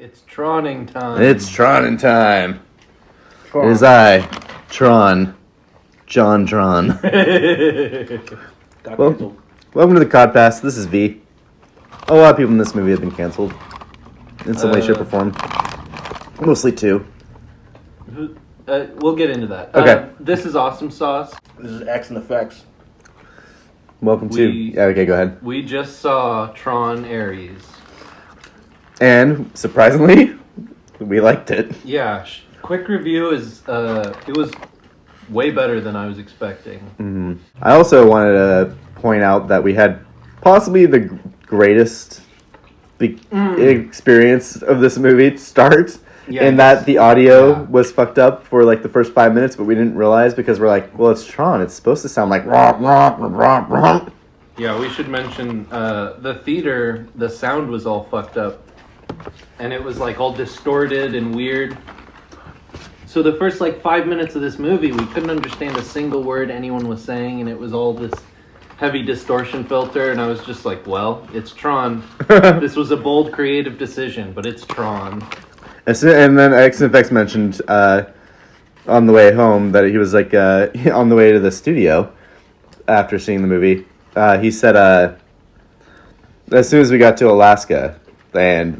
It's Troning Time. It's Troning Time. Tron. It is I, Tron, John Tron. Well, welcome to the Codpast. This is V. A lot of people in this movie have been canceled in some way, shape, or form. Mostly two. We'll get into that. Okay. This is Awesome Sauce. This is X and Effects. Welcome to... Yeah, okay, go ahead. We just saw Tron Ares. And, surprisingly, we liked it. Yeah, quick review is, it was way better than I was expecting. Mm-hmm. I also wanted to point out that we had possibly the greatest experience of this movie start. Yes. In that the audio was fucked up for like the first 5 minutes, but we didn't realize because we're like, well, it's Tron. It's supposed to sound like romp, romp, romp, romp. Yeah, we should mention the theater, the sound was all fucked up. And it was like all distorted and weird. So the first like 5 minutes of this movie, we couldn't understand a single word anyone was saying, and it was all this heavy distortion filter, and I was just like, well, it's Tron. This was a bold, creative decision, but it's Tron. And then X and Effects mentioned on the way home that he was like on the way to the studio after seeing the movie. He said as soon as we got to Alaska and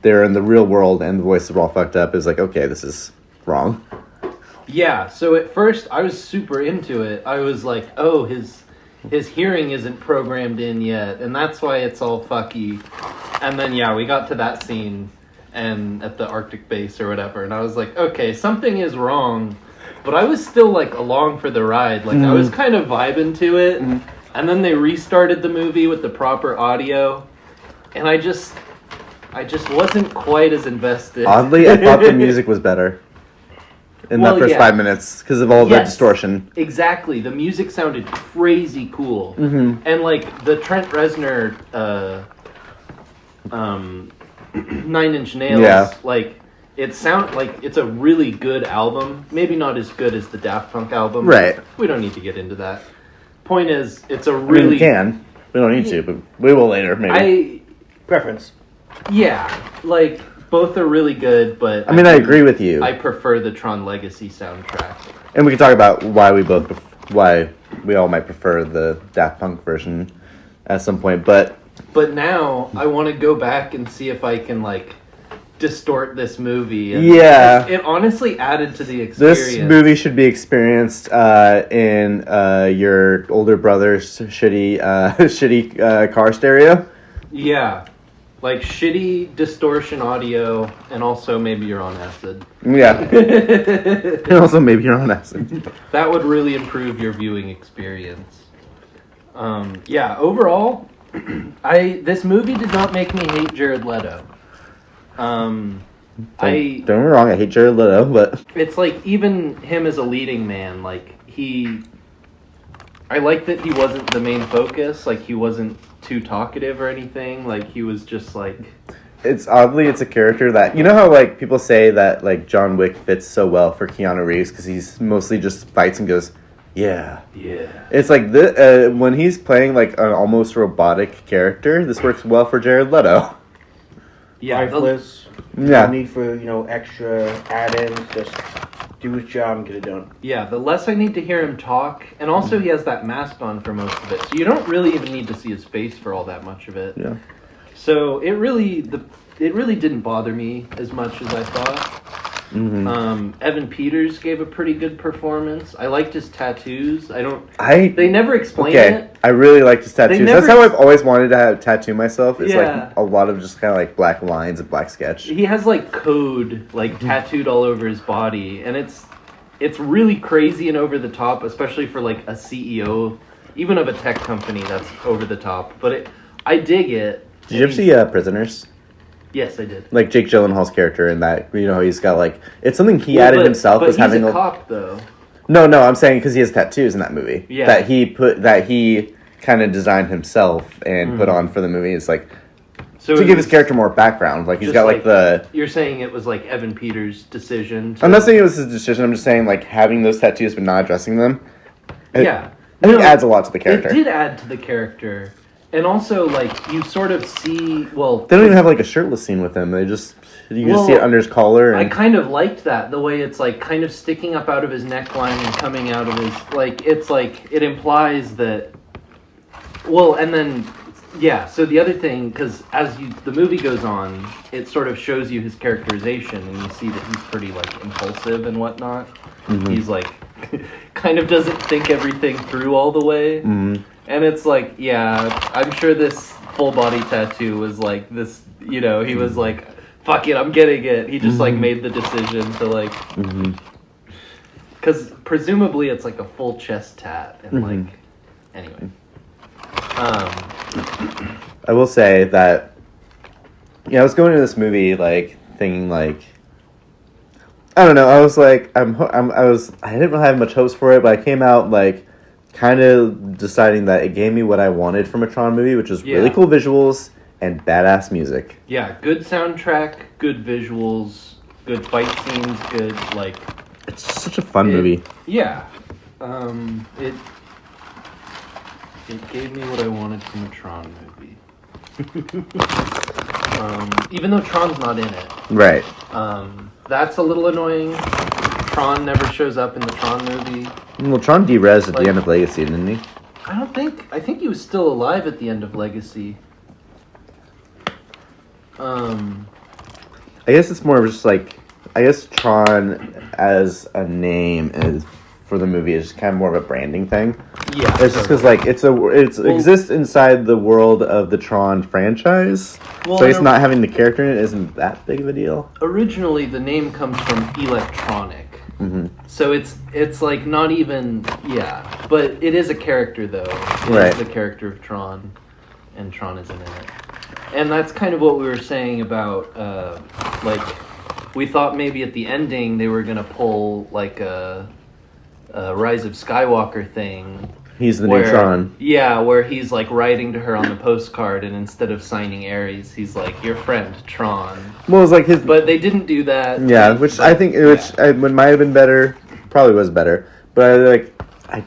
they're in the real world and the voices were all fucked up, it was like, okay, this is wrong. Yeah, so at first I was super into it. I was like, oh, his hearing isn't programmed in yet, and that's why it's all fucky. And then yeah, we got to that scene and at the Arctic base or whatever, and I was like, okay, something is wrong, but I was still like along for the ride. Like I was kind of vibing to it, and then they restarted the movie with the proper audio, and I just wasn't quite as invested. Oddly, I thought the music was better in that first 5 minutes because of all the distortion. Exactly, the music sounded crazy cool, and like the Trent Reznor 9 Inch Nails, like it sounds like it's a really good album. Maybe not as good as the Daft Punk album. Right. We don't need to get into that. Point is, it's a really... we can. We don't need to, but we will later, maybe. Preference. Yeah, like both are really good, but... I agree with you. I prefer the Tron Legacy soundtrack. And we can talk about why we all might prefer the Daft Punk version at some point, But now I want to go back and see if I can like distort this movie. And it honestly added to the experience. This movie should be experienced in your older brother's shitty car stereo. Yeah, like shitty distortion audio, and also maybe you're on acid. Yeah, and also maybe you're on acid. That would really improve your viewing experience. Yeah, overall. This movie did not make me hate Jared Leto. Don't get me wrong, I hate Jared Leto, but it's like even him as a leading man, like I like that he wasn't the main focus, like he wasn't too talkative or anything, like he was just like... It's a character that, you know how like people say that like John Wick fits so well for Keanu Reeves because he's mostly just fights and goes... Yeah. It's like when he's playing like an almost robotic character, this works well for Jared Leto. Yeah, lifeless. No need for extra add-ins. Just do his job and get it done. Yeah, the less I need to hear him talk, and also he has that mask on for most of it, so you don't really even need to see his face for all that much of it. Yeah. So it really didn't bother me as much as I thought. Evan Peters gave a pretty good performance. I liked his tattoos. They never explain it. I really liked his tattoos. That's how I've always wanted to have tattoo myself. It's like a lot of just kind of like black lines and black sketch. He has like code like tattooed all over his body, and it's really crazy and over the top, especially for like a CEO, even of a tech company that's over the top. But I dig it. Did you ever see Prisoners? Yes, I did. Like Jake Gyllenhaal's character in that, he's got like... It's something he added himself as having... But he's a cop, though. No, I'm saying because he has tattoos in that movie. Yeah. That he kind of designed himself and put on for the movie. It's like... to give his character more background. Like, he's got like the... You're saying it was like Evan Peters' decision I'm not saying it was his decision. I'm just saying like having those tattoos but not addressing them. I think it adds a lot to the character. It did add to the character. And also, like, you sort of see, well... They don't even have, like, a shirtless scene with him. They just... You can just see it under his collar. And... I kind of liked that, the way it's, like, kind of sticking up out of his neckline and coming out of his... Like, it's, like, it implies that... Well, and then... Yeah, so the other thing, because the movie goes on, it sort of shows you his characterization, and you see that he's pretty, like, impulsive and whatnot. Mm-hmm. He's, like, kind of doesn't think everything through all the way. Mm-hmm. And it's like, yeah, I'm sure this full body tattoo was like this, you know, he was like, fuck it, I'm getting it. He just like made the decision to like, because presumably it's like a full chest tat and like, anyway. I will say that, yeah, I was going into this movie like thinking like, I don't know, I was like, I didn't really have much hopes for it, but I came out like, kind of deciding that it gave me what I wanted from a Tron movie, which was really cool visuals and badass music. Yeah, good soundtrack, good visuals, good fight scenes, good, like... It's such a fun movie. Yeah. It gave me what I wanted from a Tron movie. Even though Tron's not in it. Right. That's a little annoying. Tron never shows up in the Tron movie. Well, Tron de-res at the end of Legacy, didn't he? I think he was still alive at the end of Legacy. I guess it's more of just like, I guess Tron as a name is for the movie is kind of more of a branding thing. Yeah. It's just because like exists inside the world of the Tron franchise. Well, so it's not having the character in it isn't that big of a deal. Originally, the name comes from electronic. Mm-hmm. So it's like not even, but it is a character though. It is the character of Tron, and Tron isn't in it. And that's kind of what we were saying about, like, we thought maybe at the ending they were gonna pull like a Rise of Skywalker thing. He's the new Tron. Yeah, where he's like writing to her on the postcard, and instead of signing Ares, he's like, "Your friend Tron." Well, it was like his. But they didn't do that. Yeah, which I think, might have been better. Probably was better, but I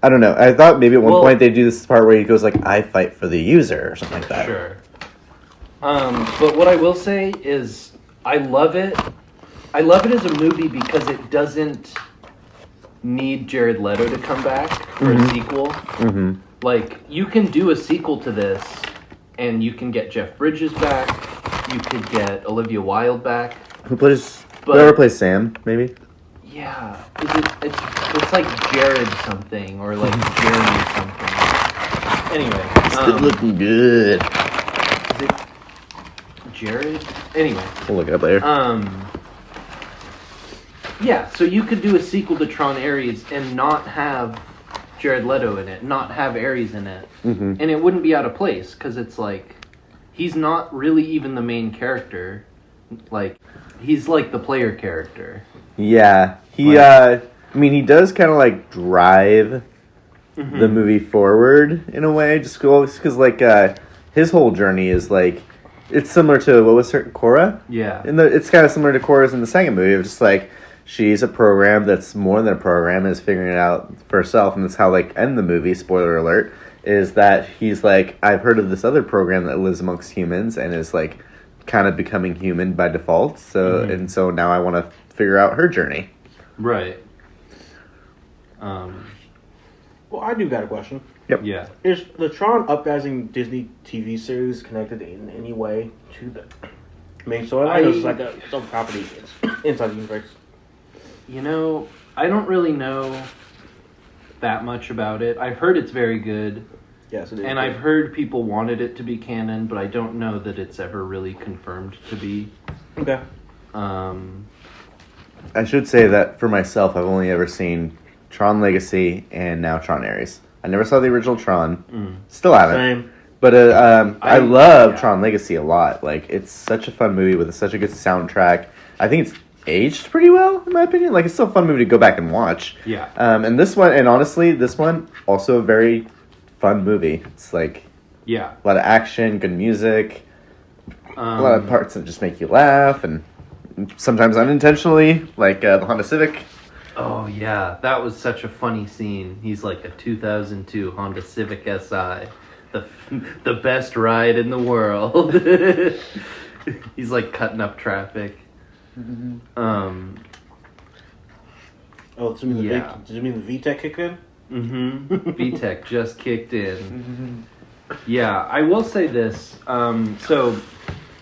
don't know. I thought maybe at one point they'd do this part where he goes like, "I fight for the user" or something like that. Sure. But what I will say is, I love it. I love it as a movie because it doesn't need Jared Leto to come back for a sequel. Mm-hmm. Like, you can do a sequel to this, and you can get Jeff Bridges back. You could get Olivia Wilde back. Whoever plays Sam, maybe. Yeah, it's like Jared something or like Jeremy something. Anyway, it's looking good. Is it Jared? Anyway, we'll look it up later. Yeah, so you could do a sequel to Tron Ares and not have Jared Leto in it, not have Ares in it, and it wouldn't be out of place because it's like he's not really even the main character. Like, he's like the player character. Yeah, he he does kind of like drive the movie forward in a way, just because like his whole journey is like, it's similar to Korra. Yeah, it's kind of similar to Korra's in the second movie. It's just like she's a program that's more than a program and is figuring it out for herself, and that's how like end the movie. Spoiler alert: is that he's like, I've heard of this other program that lives amongst humans and is like kind of becoming human by default. So and so now I want to figure out her journey. Right. Well, I do got a question. Yep. Yeah. Is the Tron Uprising Disney TV series connected in any way to the main story? I know it's like its own property inside the universe. You know, I don't really know that much about it. I've heard it's very good. Yes, it is. And I've heard people wanted it to be canon, but I don't know that it's ever really confirmed to be. Okay. I should say that for myself, I've only ever seen Tron Legacy and now Tron Ares. I never saw the original Tron. Still haven't. Same. But I love Tron Legacy a lot. Like, it's such a fun movie with such a good soundtrack. I think it's aged pretty well, in my opinion. Like, it's still a fun movie to go back and watch. Yeah. And this one, and honestly, this one, also a very fun movie. It's like a lot of action, good music, a lot of parts that just make you laugh, and sometimes unintentionally, like the Honda Civic. Oh yeah, that was such a funny scene. He's like a 2002 Honda Civic Si, the best ride in the world. He's like cutting up traffic. Mm-hmm. Does it mean the VTEC kicked in? Mm-hmm. VTEC just kicked in. Yeah, I will say this. So,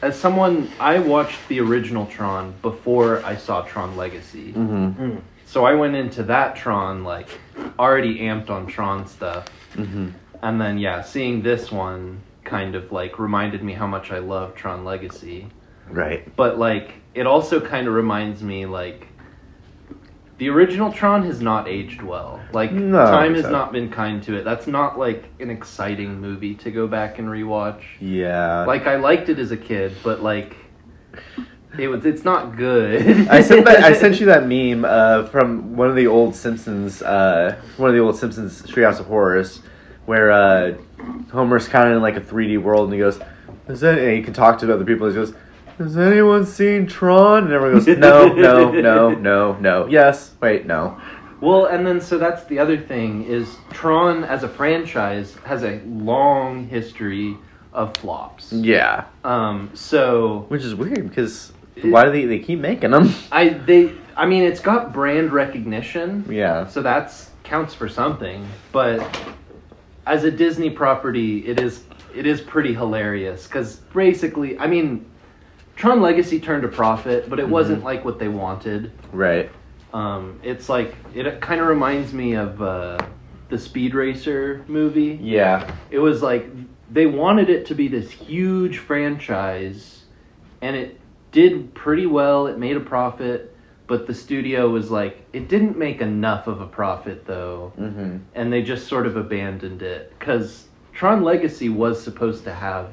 as someone, I watched the original Tron before I saw Tron Legacy. Mm-hmm. So I went into that Tron, like, already amped on Tron stuff. Mm-hmm. And then, yeah, seeing this one kind of, like, reminded me how much I love Tron Legacy. Right. But, like, it also kind of reminds me, like, the original Tron has not aged well. Like, time has not been kind to it. That's not, like, an exciting movie to go back and rewatch. Yeah. Like, I liked it as a kid, but, like, it's not good. I sent you that meme from one of the old Simpsons Treehouse of Horrors, where Homer's kind of in, like, a 3D world, and he goes, and he can talk to other people, and he goes, has anyone seen Tron? And everyone goes, no. Yes. Wait, no. Well, and then, so that's the other thing, is Tron, as a franchise, has a long history of flops. Yeah. So... Which is weird, because why do they keep making them? I mean, it's got brand recognition. Yeah. So that's counts for something. But as a Disney property, it is pretty hilarious, because basically, I mean... Tron Legacy turned a profit, but it wasn't like what they wanted. Right. It's like, it kind of reminds me of the Speed Racer movie. Yeah. It was like, they wanted it to be this huge franchise, and it did pretty well. It made a profit, but the studio was like, it didn't make enough of a profit, though. Mm-hmm. And they just sort of abandoned it. Because Tron Legacy was supposed to have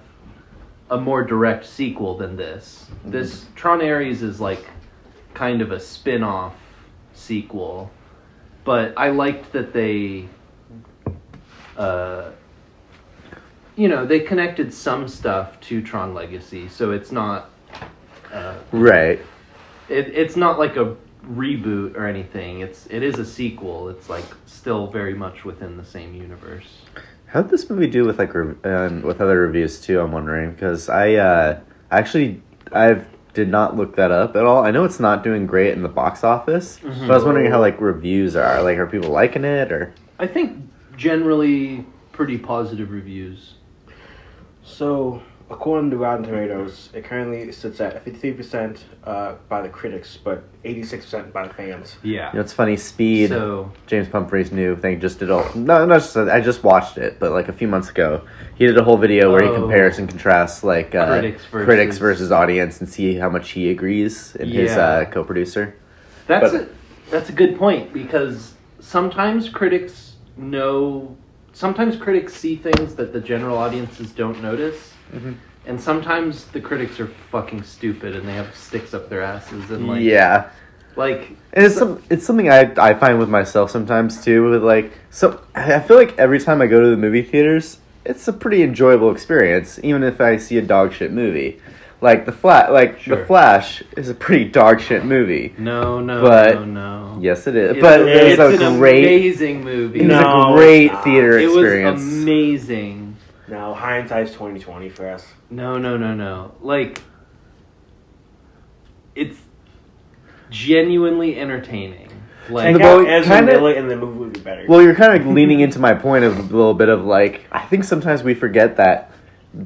a more direct sequel than this. Mm-hmm. This Tron Ares is like kind of a spin-off sequel, but I liked that they they connected some stuff to Tron Legacy, so it's not right. It's not like a reboot or anything. It is a sequel. It's like still very much within the same universe. How'd this movie do with like with other reviews too? I'm wondering, because I did not look that up at all. I know it's not doing great in the box office, but I was wondering how like reviews are. Like, are people liking it, or? I think generally pretty positive reviews. So, according to Rotten Tomatoes, it currently sits at 53% by the critics, but 86% by the fans. Yeah. You know, it's funny. Speed, So, James Pumphrey's new thing, just did all. No, not just. I just watched it, but like a few months ago, he did a whole video where he compares and contrasts like critics versus audience, and see how much he agrees in his co-producer. That's a good point, because sometimes critics see things that the general audiences don't notice. Mm-hmm. And sometimes the critics are fucking stupid and they have sticks up their asses and like and it's something I find with myself sometimes too. With like, so I feel like every time I go to the movie theaters, it's a pretty enjoyable experience, even if I see a dog shit movie. Like The Flash is a pretty dog shit movie. No. Yes, it is. It's an amazing movie. It was a great theater experience. It was amazing. Now, hindsight's 20/20 for us. No. Like, it's genuinely entertaining. Like, Ezra Miller in the movie would be better. Well, you're kind of leaning into my point of a little bit of like, I think sometimes we forget that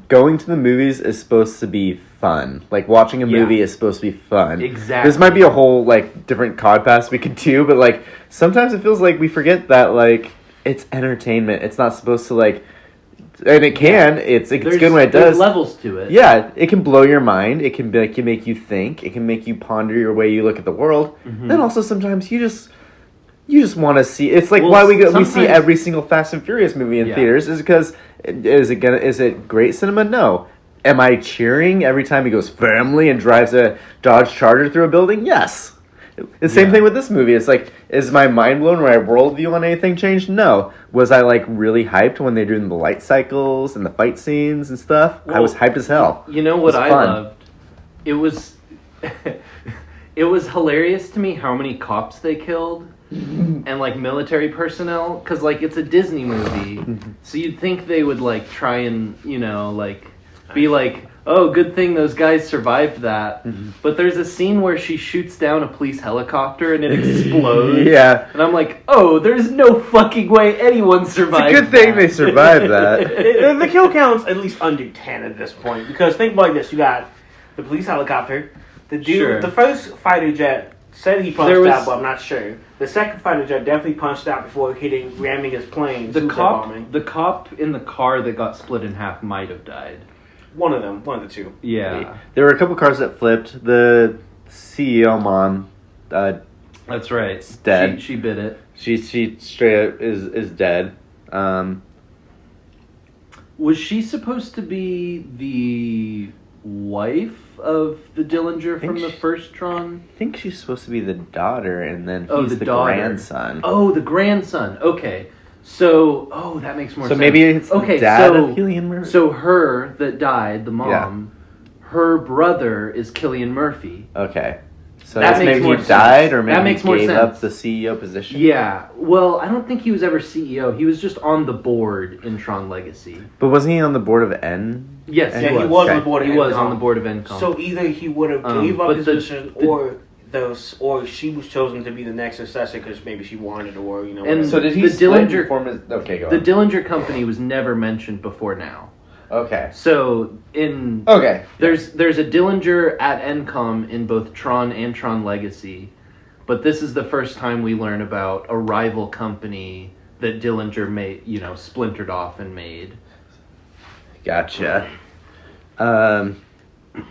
going to the movies is supposed to be fun. Like, watching a movie is supposed to be fun. Exactly. This might be a whole like different Codpast we could do, but like sometimes it feels like we forget that like it's entertainment. It's not supposed to like. And it can. It's good when it does. There's levels to it. Yeah, it can blow your mind. It can make you think. It can make you ponder your way you look at the world. Mm-hmm. Then also sometimes you just want to see. It's like why we see every single Fast and Furious movie in theaters is because is it great cinema? No. Am I cheering every time he goes family and drives a Dodge Charger through a building? Yes. The same thing with this movie. It's like, is my mind blown or my worldview on anything changed? No. Was I like really hyped when they're doing the light cycles and the fight scenes and stuff? Well, I was hyped as hell. You know what I loved? It was it was hilarious to me how many cops they killed. and like military personnel, because like it's a Disney movie, so you'd think they would like try and like be like, oh, good thing those guys survived that. But there's a scene where she shoots down a police helicopter and it explodes. Yeah. And I'm like, oh, there's no fucking way anyone survived. It's a good thing they survived that. The kill count's at least under 10 at this point. Because think about this. You got the police helicopter. The dude, Sure. The first fighter jet said he punched out, but I'm not sure. The second fighter jet definitely punched out before ramming his plane. The cop in the car that got split in half might have died. One of the two. Yeah. There were a couple cars that flipped. The CEO mom, That's right. It's dead. She bit it. She straight up is dead. Was she supposed to be the wife of the Dillinger from the first Tron? I think she's supposed to be the daughter, and then Oh, he's the the daughter. grandson. Oh, the grandson. Okay. So, that makes more sense. So maybe it's the dad of Cillian Murphy. So her that died, the mom, her brother is Cillian Murphy. Okay. So That makes maybe more he died, sense. or maybe That makes he more gave sense. up the CEO position. Yeah. Well, I don't think he was ever CEO. He was just on the board in Tron Legacy. But wasn't he on the board of N? Yes, Yeah, he was on the board of He was Encom. on the board of Encom. So either he would have gave up but his position, or she was chosen to be the next successor because maybe she wanted, or And whatever. So did he The split Dillinger- and form his... Okay, go the on. Dillinger Company was never mentioned before now. Okay. So in Okay. there's a Dillinger at Encom in both Tron and Tron Legacy, but this is the first time we learn about a rival company that Dillinger made, splintered off and made. Gotcha.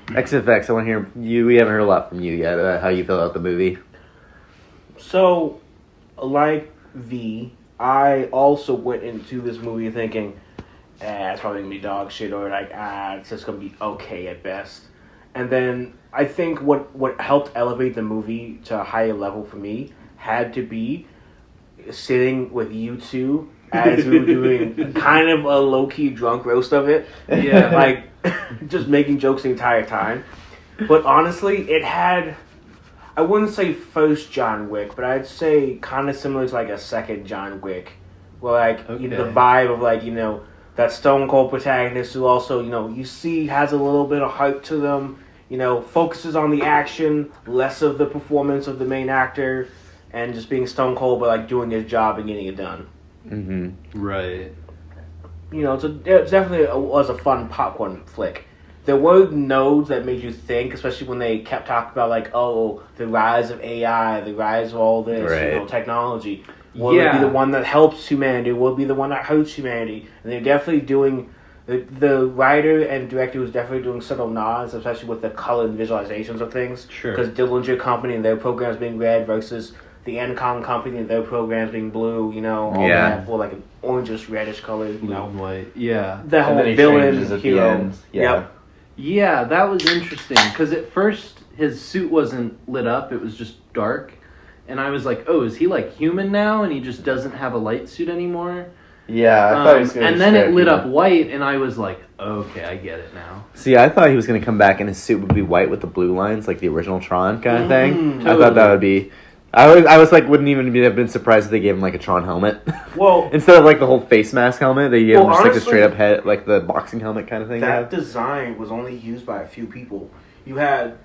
XFX, I want to hear you. We haven't heard a lot from you yet about how you feel about the movie. So, like I also went into this movie thinking, it's probably gonna be dog shit, or like, it's just gonna be okay at best. And then I think what helped elevate the movie to a higher level for me had to be sitting with you two as we were doing kind of a low-key drunk roast of it. Yeah. Like, just making jokes the entire time. But honestly, it had, I wouldn't say first John Wick, but I'd say kind of similar to like a second John Wick. Where like, the vibe of like, that Stone Cold protagonist who also, you see has a little bit of hype to them, focuses on the action, less of the performance of the main actor, and just being Stone Cold, but like doing his job and getting it done. Mm-hmm. Right. It definitely was a fun popcorn flick. There were nodes that made you think, especially when they kept talking about like, oh, the rise of AI, the rise of all this, Right. technology. Will it be the one that helps humanity? Will it be the one that hurts humanity? And they're definitely doing, the writer and director was definitely doing subtle nods, especially with the color and visualizations of things. Sure. Because Dillinger Company and their programs being red versus the Encom Company and their programs being blue, all that for like an orangish, reddish color, Blue and white. Yeah. The whole then he villain changes at the hero. end. Yeah. Yep. Yeah, that was interesting because at first his suit wasn't lit up; it was just dark, and I was like, "Oh, is he like human now?" And he just doesn't have a light suit anymore. Yeah, I thought he was going to and then it lit up white, and I was like, "Okay, I get it now." See, I thought he was going to come back and his suit would be white with the blue lines, like the original Tron kind of thing. Totally. I thought that would be... I was like, wouldn't even have been surprised if they gave him like a Tron helmet. Well, instead of like the whole face mask helmet, they gave him just like a honestly, straight up head, like the boxing helmet kind of thing. that design was only used by a few people. You had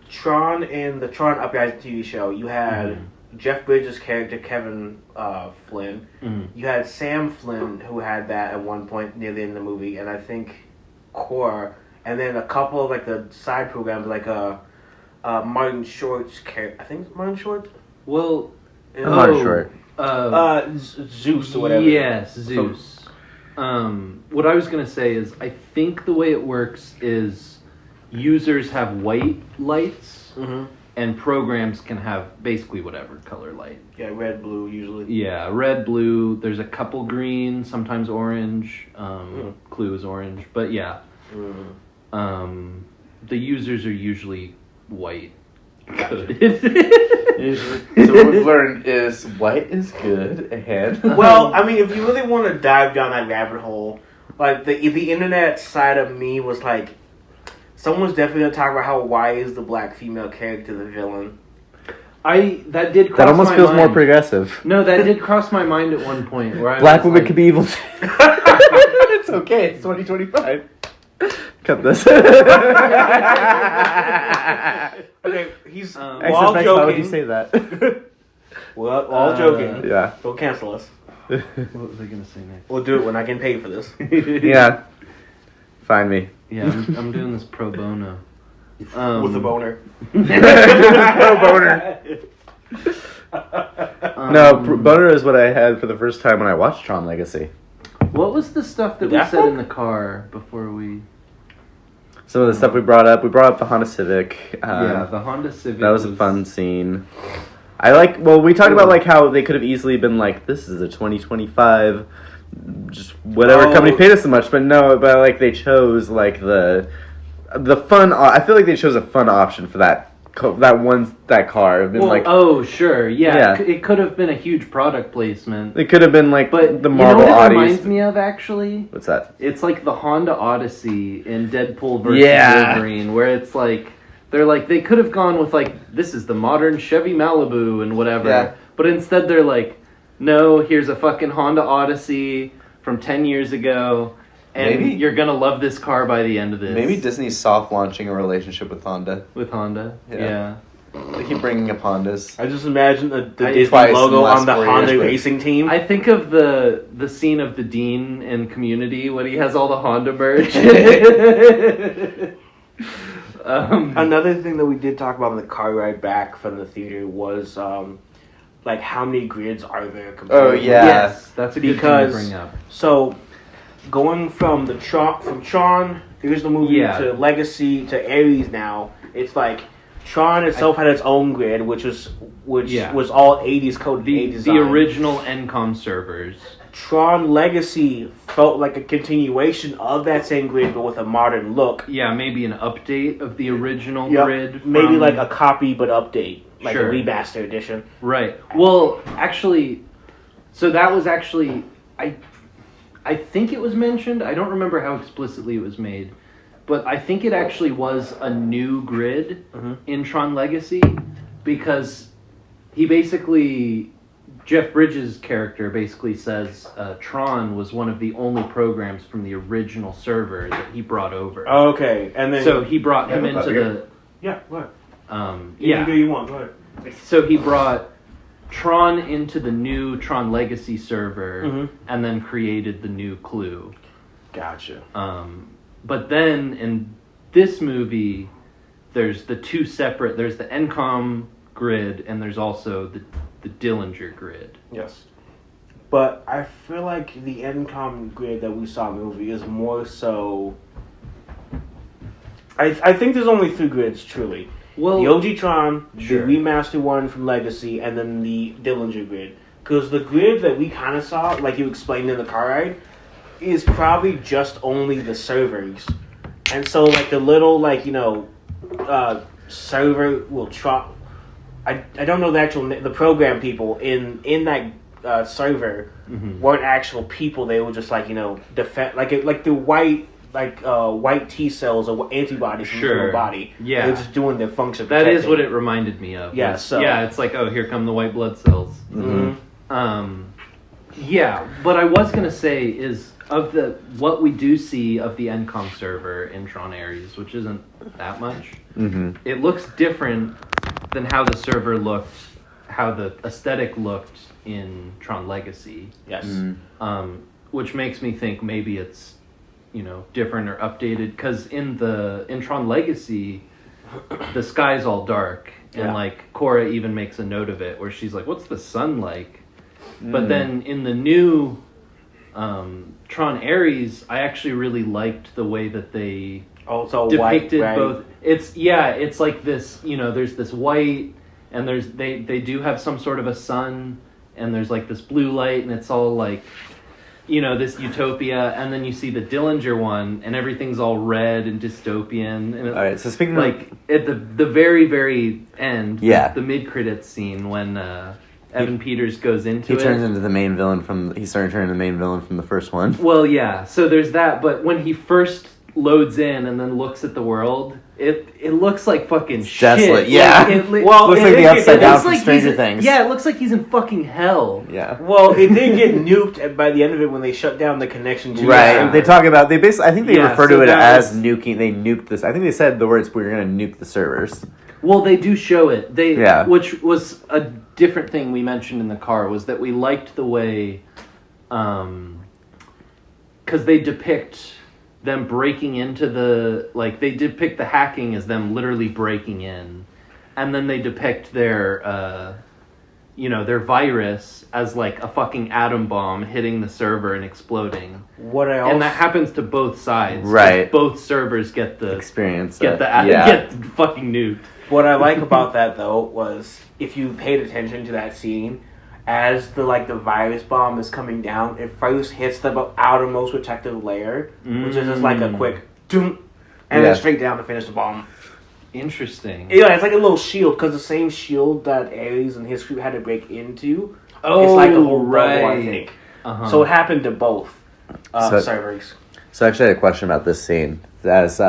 Tron in the Tron Uprising TV show. You had Jeff Bridges' character Kevin Flynn. You had Sam Flynn, who had that at one point near the end of the movie, and I think Cora, and then a couple of like the side programs, like Martin Short's character. I think it's Martin Short. Well, Martin Short. Zeus or whatever. Yes, Zeus. What I was gonna say is, I think the way it works is users have white lights, and programs can have basically whatever color light. Yeah, red, blue usually. Yeah, red, blue. There's a couple green, sometimes orange. Clue is orange, but yeah. The users are usually white. Usually. So what we've learned is white is good and... Well, I mean, if you really want to dive down that rabbit hole, like the internet side of me was like, someone's definitely gonna talk about how why is the black female character the villain. That did cross That almost my feels mind. more progressive. No, that did cross my mind at one point where I Black was women like, could be evil too. It's okay. It's 2025. Cut this. Okay, he's Um, we're all XFX, joking. how would you say that? We're all joking. Yeah. Don't cancel us. What was I gonna say next? We'll do it when I get paid for this. Yeah. Find me. Yeah, I'm doing this pro bono. With a boner. Pro boner. Boner is what I had for the first time when I watched Tron Legacy. What was the stuff that we That said one? in the car before we? Some of the stuff we brought up the Honda Civic. Yeah, the Honda Civic. That was a fun scene. We talked about like how they could have easily been like, this is a 2025, just whatever company paid us so much, but no, but like they chose like the fun. I feel like they chose a fun option for that car. Been Well, like, oh sure, yeah. Yeah. It could have been a huge product placement. it could have been like But the you Marvel know what it Audis. reminds me of actually? What's that? It's like the Honda Odyssey in Deadpool versus Yeah. Wolverine, where it's like they could have gone with like, this is the modern Chevy Malibu and whatever, Yeah. but instead they're like, no, here's a fucking Honda Odyssey from 10 years ago, and Maybe- you're gonna love this car by the end of this. Maybe Disney's soft launching a relationship with Honda. with Honda, Yeah. They keep bringing up Hondas. I just imagine the I- Disney twice in logo the last on the 4 Honda years, but- racing team. I think of the scene of the Dean in Community when he has all the Honda merch. Another thing that we did talk about on the car ride back from the theater was like how many grids are there compared Oh, to- yeah. Yes, that's a good Because- thing to bring up. So going from Tron, the original movie, Yeah. to Legacy to Ares now, it's like Tron itself had its own grid, which Yeah. was all 80s code, The design. original Encom servers. Tron Legacy felt like a continuation of that same grid, but with a modern look. Yeah, maybe an update of the original Yep. grid. Maybe from- like a copy but update, like Sure. a remaster edition. Right. Well, actually, so that was actually I think it was mentioned. I don't remember how explicitly it was made, but I think it actually was a new grid in Tron Legacy because he basically, Jeff Bridges' character basically says Tron was one of the only programs from the original server that he brought over. Okay, and then So he brought him into the yeah, what? yeah. You want? Go ahead. So he brought Tron into the new Tron Legacy server and then created the new clue. Gotcha. But then in this movie, there's the two separate, there's the Encom grid and there's also the Dillinger grid. Yes. But I feel like the Encom grid that we saw in the movie is more so. I think there's only 3 grids, truly. Well, The OG Tron, Sure. the remastered one from Legacy, and then the Dillinger grid. Because the grid that we kind of saw, like you explained in the car ride, is probably just only the servers. And so, like, the little, like, server will try. I don't know the actual the program people in that server weren't actual people. They were just like defend like the white T cells or antibodies from Sure. your body. Yeah. They're just doing their function. that is protecting. what it reminded me of. Yeah, Was- so- yeah, it's like, oh, here come the white blood cells. Yeah, what I was gonna say is of what we do see of the Encom server in Tron Ares, which isn't that much. It looks different than how the server looked, how the aesthetic looked in Tron Legacy. Yes. Which makes me think maybe it's different or updated, because in Tron Legacy, the sky's all dark, and Yeah. like Cora even makes a note of it where she's like, "What's the sun like?" But then in the new Tron Ares, I actually really liked the way that they Also depicted white, right? both. It's like this. There's this white, and they do have some sort of a sun, and there's like this blue light, and it's all like this utopia, and then you see the Dillinger one, and everything's all red and dystopian. And All right, so speaking like at the very very end, Yeah. the mid credits scene when Evan Peters goes into he it. turns into the main villain he's starting to turn into the main villain from the first one. Well, yeah. So there's that, but when he first loads in and then looks at the world, It looks like fucking shit. Desolate, yeah. Looks like the upside down looks from like Stranger Things. Yeah, it looks like he's in fucking hell. Yeah. Well, it did get nuked by the end of it when they shut down the connection to Right. the server. They talk about, I think they refer to so it that as was- nuking. They nuked this. I think they said the words, we're going to nuke the servers. Well, they do show it. Yeah. Which was a different thing we mentioned in the car, was that we liked the way, because they depict them breaking into they depict the hacking as them literally breaking in, and then they depict their, their virus as like a fucking atom bomb hitting the server and exploding. And that happens to both sides. Right. Both servers get the Experience. get fucking nuked. What I like about that though was if you paid attention to that scene, as the virus bomb is coming down, it first hits the outermost protective layer, which is just like a quick doom, and then straight down to finish the bomb. Interesting. Yeah, it's like a little shield, because the same shield that Ares and his crew had to break into, Oh, it's like a whole right. bubble, I think. Uh-huh. So it happened to both servers. So actually I had a question about this scene as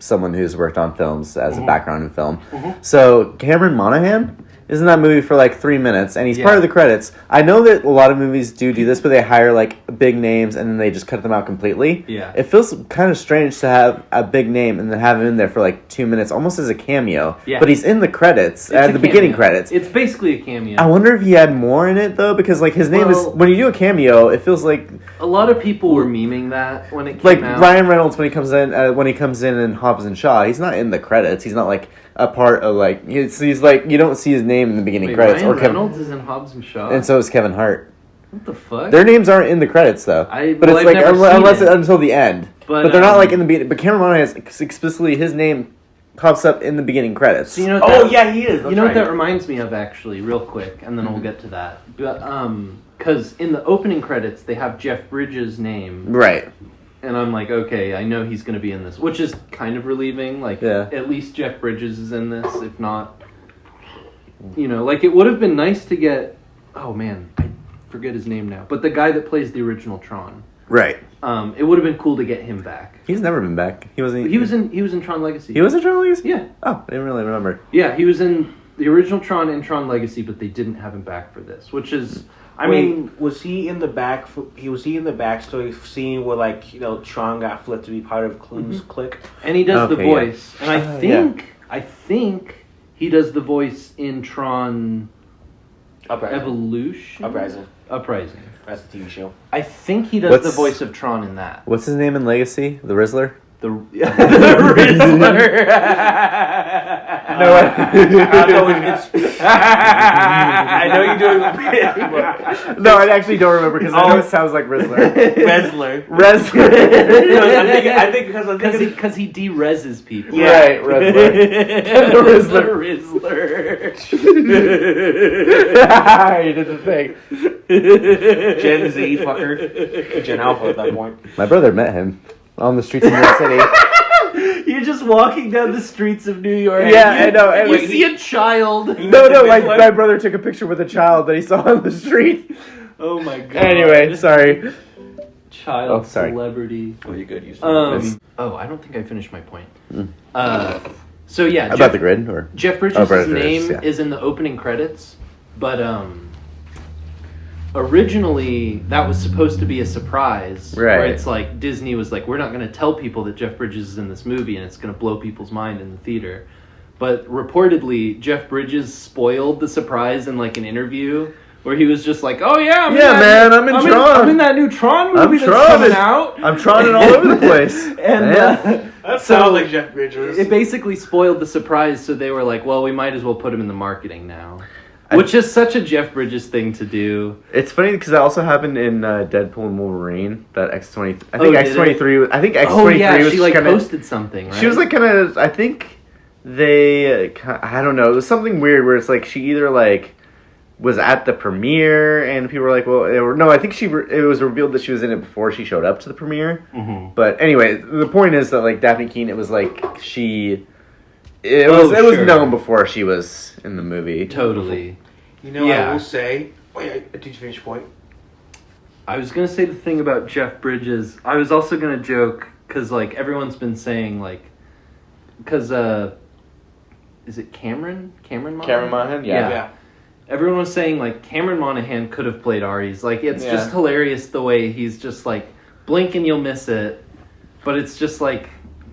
someone who's worked on films as a background in film. So Cameron Monaghan is in that movie for 3 minutes, and he's part of the credits. I know that a lot of movies do this, but they hire big names and then they just cut them out completely. Yeah. It feels kind of strange to have a big name and then have him in there for 2 minutes, almost as a cameo. Yeah. But he's in the credits, at the beginning credits. It's basically a cameo. I wonder if he had more in it though, because his name is, when you do a cameo, it feels like a lot of people were memeing that when it came out. Ryan Reynolds when he comes in Hobbs and Shaw, he's not in the credits. He's not a part of he's you don't see his name in the beginning credits. Ryan or Kevin, Reynolds is in Hobbs and Shaw. and so is Kevin Hart. What the fuck? Their names aren't in the credits though. I've it's never seen unless it. Until the end. But they're not in the beginning. But Cameron Monaghan has explicitly his name pops up in the beginning credits. So you know what He is. You know what that reminds me of, actually, real quick, and then we'll get to that. But because in the opening credits they have Jeff Bridges' name, Right. and I'm like, okay, I know he's going to be in this, which is kind of relieving. At least Jeff Bridges is in this. If not, it would have been nice to get. Oh man, I forget his name now. But the guy that plays the original Tron. Right. It would have been cool to get him back. He's never been back. He was in Tron Legacy. He was in Tron Legacy? Yeah. Oh, I didn't really remember. Yeah, he was in the original Tron and Tron Legacy, but they didn't have him back for this, which is, I mean, was he in the back? Was he in the backstory scene where Tron got flipped to be part of Clue's clique? and he does the Okay, voice, yeah. and I think he does the voice in Tron Evolution, Uprising. That's the TV show. I think he does the voice of Tron in that. What's his name in Legacy? The Rizzler? The Rizzler. No, I know you're doing a bit. No, I actually don't remember because I know it sounds like Rizzler. Rizzler. I think because he de-reses people. Yeah. Right, Rizzler. The Rizzler. You did the thing. Gen Z fucker. Gen Alpha at that point. My brother met him on the streets of New York City. You're just walking down the streets of New York. Yeah, I know. And you see a child. No, my brother took a picture with a child that he saw on the street. Oh my god. Anyway, sorry. Child sorry. celebrity. Oh, you're good. I don't think I finished my point. So yeah, About the grid, or Jeff Bridges' Bridges, name yeah. is in the opening credits, but originally that was supposed to be a surprise. Right. Where it's Disney was we're not going to tell people that Jeff Bridges is in this movie, and it's going to blow people's mind in the theater. But reportedly, Jeff Bridges spoiled the surprise in an interview where he was just oh yeah, I'm in Tron. I'm in that new Tron movie that's coming out. I'm Troning all over the place. And that sounds like Jeff Bridges. It basically spoiled the surprise, so they were well, we might as well put him in the marketing now. Which is such a Jeff Bridges thing to do. It's funny because that also happened in Deadpool and Wolverine. That X-23. I think X-23. I think X-23 Oh yeah, was she kinda, posted something. Right? She was kind of. I think they. I don't know. It was something weird where it's she either was at the premiere and people were well, no. I think it was revealed that she was in it before she showed up to the premiere. Mm-hmm. But anyway, the point is that Daphne Keane, it was she. It was known before she was in the movie. Totally. I will say. Wait, did you finish your point? I was gonna say the thing about Jeff Bridges. I was also gonna joke because everyone's been saying because is it Cameron Monahan? Cameron Monahan, yeah. Everyone was saying like Cameron Monahan could have played Ares. Like it's just hilarious the way he's just like blink and you'll miss it, but it's just like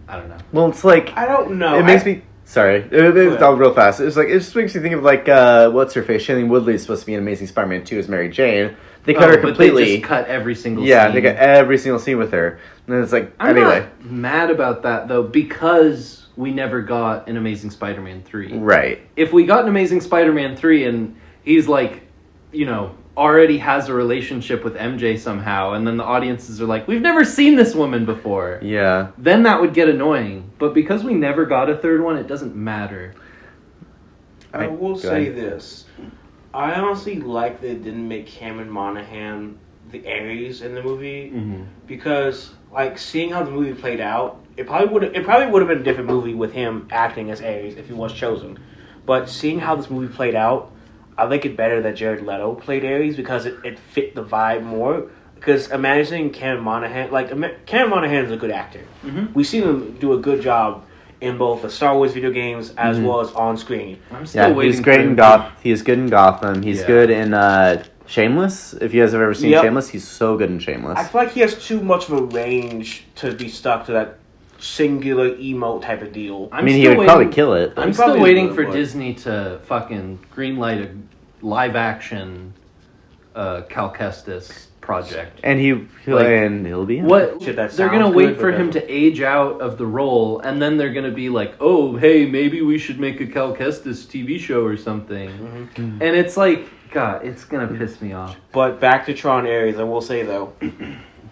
I don't know. Well, it's like I don't know. It makes me sorry. It's all real fast. It's like it just makes me think of like what's her face? Shailene Woodley is supposed to be in Amazing Spider-Man 2 as Mary Jane. They cut her completely. They just cut every single scene. Yeah, they got every single scene with her. And then it's like I'm anyway. not mad about that though because we never got an Amazing Spider-Man 3. Right. If we got an Amazing Spider-Man 3 and he's like, already has a relationship with MJ somehow, and then the audiences are like, we've never seen this woman before. Yeah. Then that would get annoying. But because we never got a third one, it doesn't matter. I will say this. I honestly like that it didn't make Cameron Monahan the Ares in the movie because, like, seeing how the movie played out, it probably would have been a different movie with him acting as Ares if he was chosen. But seeing how this movie played out, I like it better that Jared Leto played Ares because it fit the vibe more. Because imagining Cameron Monahan, Cameron Monahan is a good actor. Mm-hmm. We've seen him do a good job in both the Star Wars video games as well as on screen. I'm still waiting. He's great in Gotham. He's good in Gotham. He's good in Shameless. If you guys have ever seen Shameless, he's so good in Shameless. I feel like he has too much of a range to be stuck to that singular emote type of deal. He would probably kill it. I'm still waiting for Disney to fucking greenlight a live action Cal Kestis project. And he'll be in what they're gonna wait for him to age out of the role, and then they're gonna be like, oh hey, maybe we should make a Cal Kestis TV show or something. And it's like, God, it's gonna piss me off. But back to Tron Ares, I will say though,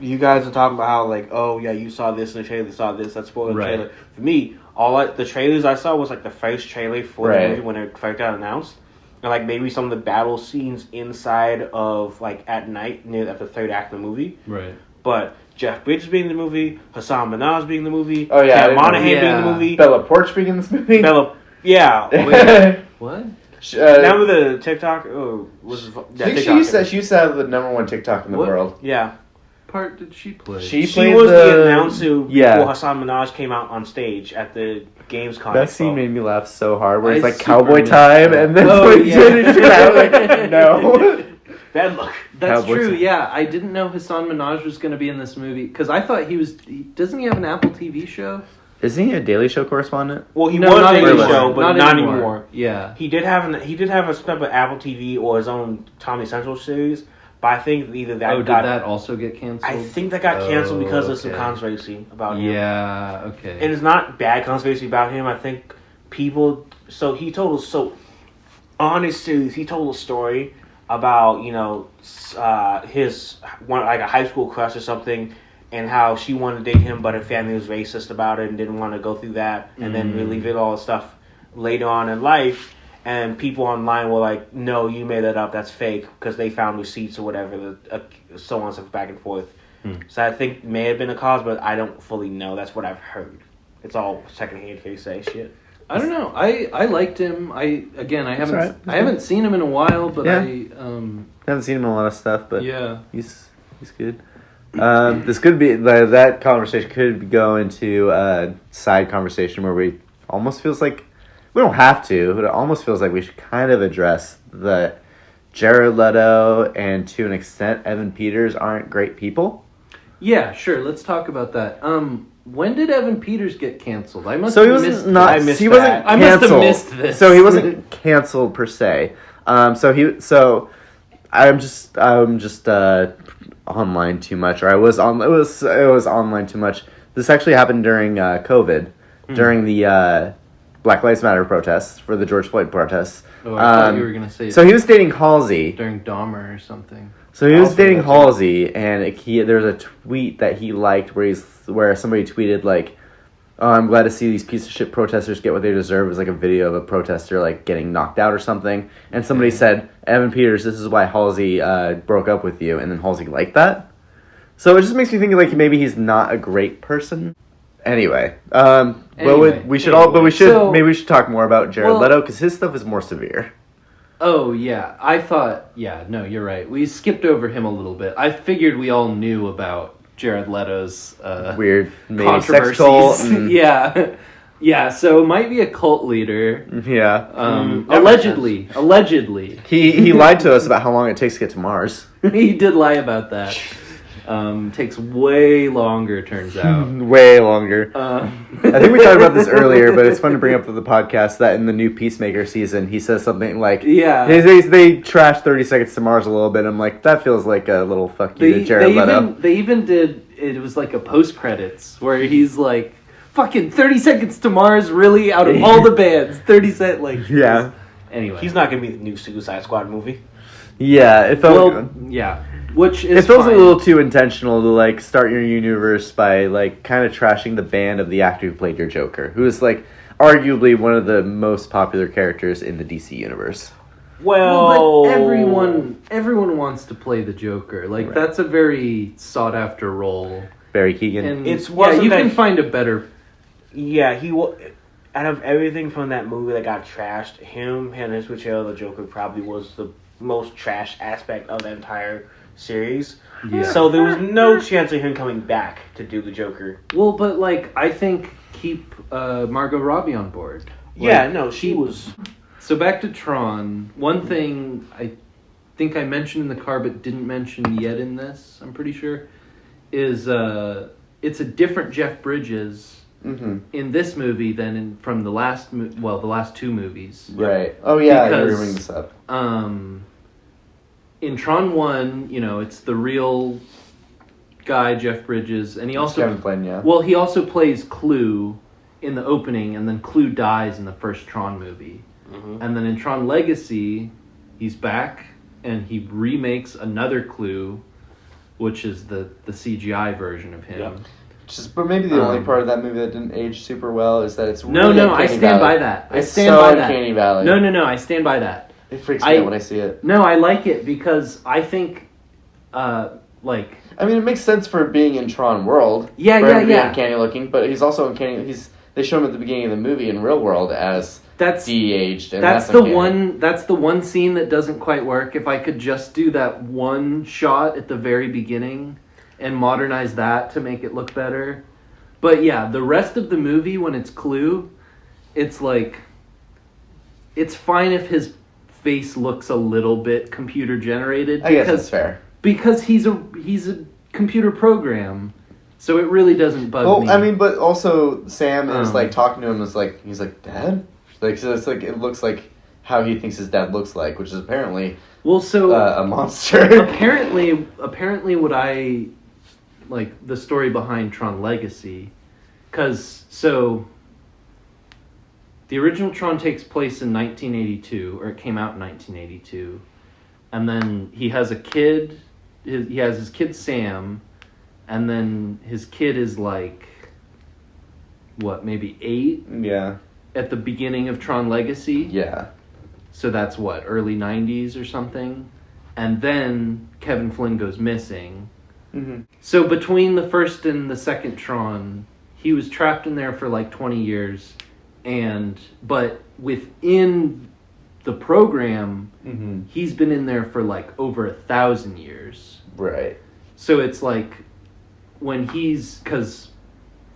you guys are talking about how like, oh yeah, you saw this in the trailer, you saw this, that's spoiled the trailer. For me, the trailers I saw was like the first trailer for the movie when it first got announced. And like maybe some of the battle scenes inside of like at night at the third act of the movie. Right. But Jeff Bridges being in the movie, Hassan Minaj being in the movie, oh yeah, Monahan being in the movie, Bella Poarch being in this movie. Wait, what? Remember the TikTok? Oh, I think she used to have the number one TikTok in the world. Yeah. Part did she play? She was the announcer before Hassan Minaj came out on stage at the Gamescom. That scene made me laugh so hard. Where it's like cowboy time, and then no. Bad luck. That's Cowboy true. time. Yeah, I didn't know Hassan Minaj was going to be in this movie because I thought he was. Doesn't he have an Apple TV show? Isn't he a Daily Show correspondent? Well, he was a Daily Show, but not anymore. anymore. Yeah, he did have a step of Apple TV or his own Comedy Central series. But I think either that did that also get canceled? I think that got canceled because of some controversy about him. Yeah, okay. And it's not bad controversy about him. I think people... on his series, he told a story about, his a high school crush or something, and how she wanted to date him, but her family was racist about it and didn't want to go through that, and then relive all the stuff later on in life. And people online were like, no, you made that up, that's fake, because they found receipts or whatever, so on and so back and forth. So I think may have been a cause, but I don't fully know. That's what I've heard. It's all secondhand hearsay shit. I don't know. I liked him. I haven't seen him in a while, but I haven't seen him in a lot of stuff, but he's good. This could be that conversation could go into a side conversation where we almost feels like we don't have to, but it almost feels like we should kind of address that Jared Leto and to an extent Evan Peters aren't great people. Yeah, sure. Let's talk about that. When did Evan Peters get canceled? I must have missed this. So he wasn't canceled per se. I'm just online too much, or it was online too much. This actually happened during COVID, during the Black Lives Matter protests for the George Floyd protests. Oh, I thought you were gonna say. So he was dating Halsey during Dahmer or something. So he was dating Halsey, and there's a tweet that he liked where somebody tweeted like, "Oh, I'm glad to see these piece of shit protesters get what they deserve." It was like a video of a protester like getting knocked out or something, and somebody said, "Evan Peters, this is why Halsey broke up with you," and then Halsey liked that. So it just makes me think like maybe he's not a great person. Anyway, maybe we should talk more about Jared Leto because his stuff is more severe. Oh, yeah. I thought... Yeah, no, you're right. We skipped over him a little bit. I figured we all knew about Jared Leto's weird controversies. Sex cult. Yeah. Yeah, so it might be a cult leader. Yeah. Allegedly. He lied to us about how long it takes to get to Mars. He did lie about that. Takes way longer, turns out. Way longer. I think we talked about this earlier, but it's fun to bring up to the podcast that in the new Peacemaker season, he says something like, yeah, they trash 30 Seconds to Mars a little bit. I'm like, that feels like a little fuck you to Jared Leto. They even did, it was like a post-credits where he's like, fucking 30 Seconds to Mars, really? Out of all the bands, 30 Seconds, like... Yeah. Anyway. He's not going to be the new Suicide Squad movie. Yeah, it felt... yeah. Which is it feels fine. a little too intentional to like start your universe by like kind of trashing the band of the actor who played your Joker, who is like arguably one of the most popular characters in the DC universe. Well, but everyone wants to play the Joker. Like that's a very sought after role. Barry Keoghan. And you can find a better. Yeah, he will. Out of everything from that movie that got trashed, him and his portrayal of the Joker probably was the most trash aspect of the entire series. Yeah. So there was no chance of him coming back to do the Joker. Well, but like I think keep Margot Robbie on board. Like, yeah, no, she was. So back to Tron. One thing I think I mentioned in the car but didn't mention yet in this, I'm pretty sure, is it's a different Jeff Bridges in this movie than from the last the last two movies. Right. Oh yeah, because, you're bringing this up. In Tron 1, it's the real guy, Jeff Bridges, and he also Kevin Flynn, yeah. Well, he also plays Clue in the opening, and then Clue dies in the first Tron movie. Mm-hmm. And then in Tron Legacy, he's back, and he remakes another Clue, which is the CGI version of him. Yep. But maybe the only part of that movie that didn't age super well is that it's really I stand by that. It's so Uncanny Valley. No, I stand by that. It freaks me out when I see it. No, I like it because I think, I mean, it makes sense for being in Tron World. Yeah. Uncanny looking, but he's also uncanny. They show him at the beginning of the movie in Real World as de-aged. And that's the one. That's the one scene that doesn't quite work. If I could just do that one shot at the very beginning and modernize that to make it look better. But yeah, the rest of the movie when it's Clue, it's like it's fine if his face looks a little bit computer generated. I guess that's fair. Because he's a computer program, so it really doesn't bug me. I mean, but also Sam is like talking to him he's like, Dad? Like, so it's like it looks like how he thinks his dad looks like, which is apparently a monster. apparently what I like the story behind Tron Legacy, because the original Tron takes place in 1982, or it came out in 1982, and then he has a kid. He has his kid Sam, and then his kid is like, maybe 8? Yeah. At the beginning of Tron Legacy? Yeah. So that's early 90s or something? And then Kevin Flynn goes missing. Mm-hmm. So between the first and the second Tron, he was trapped in there for like 20 years. But within the program, he's been in there for like over 1,000 years. Right. So it's like because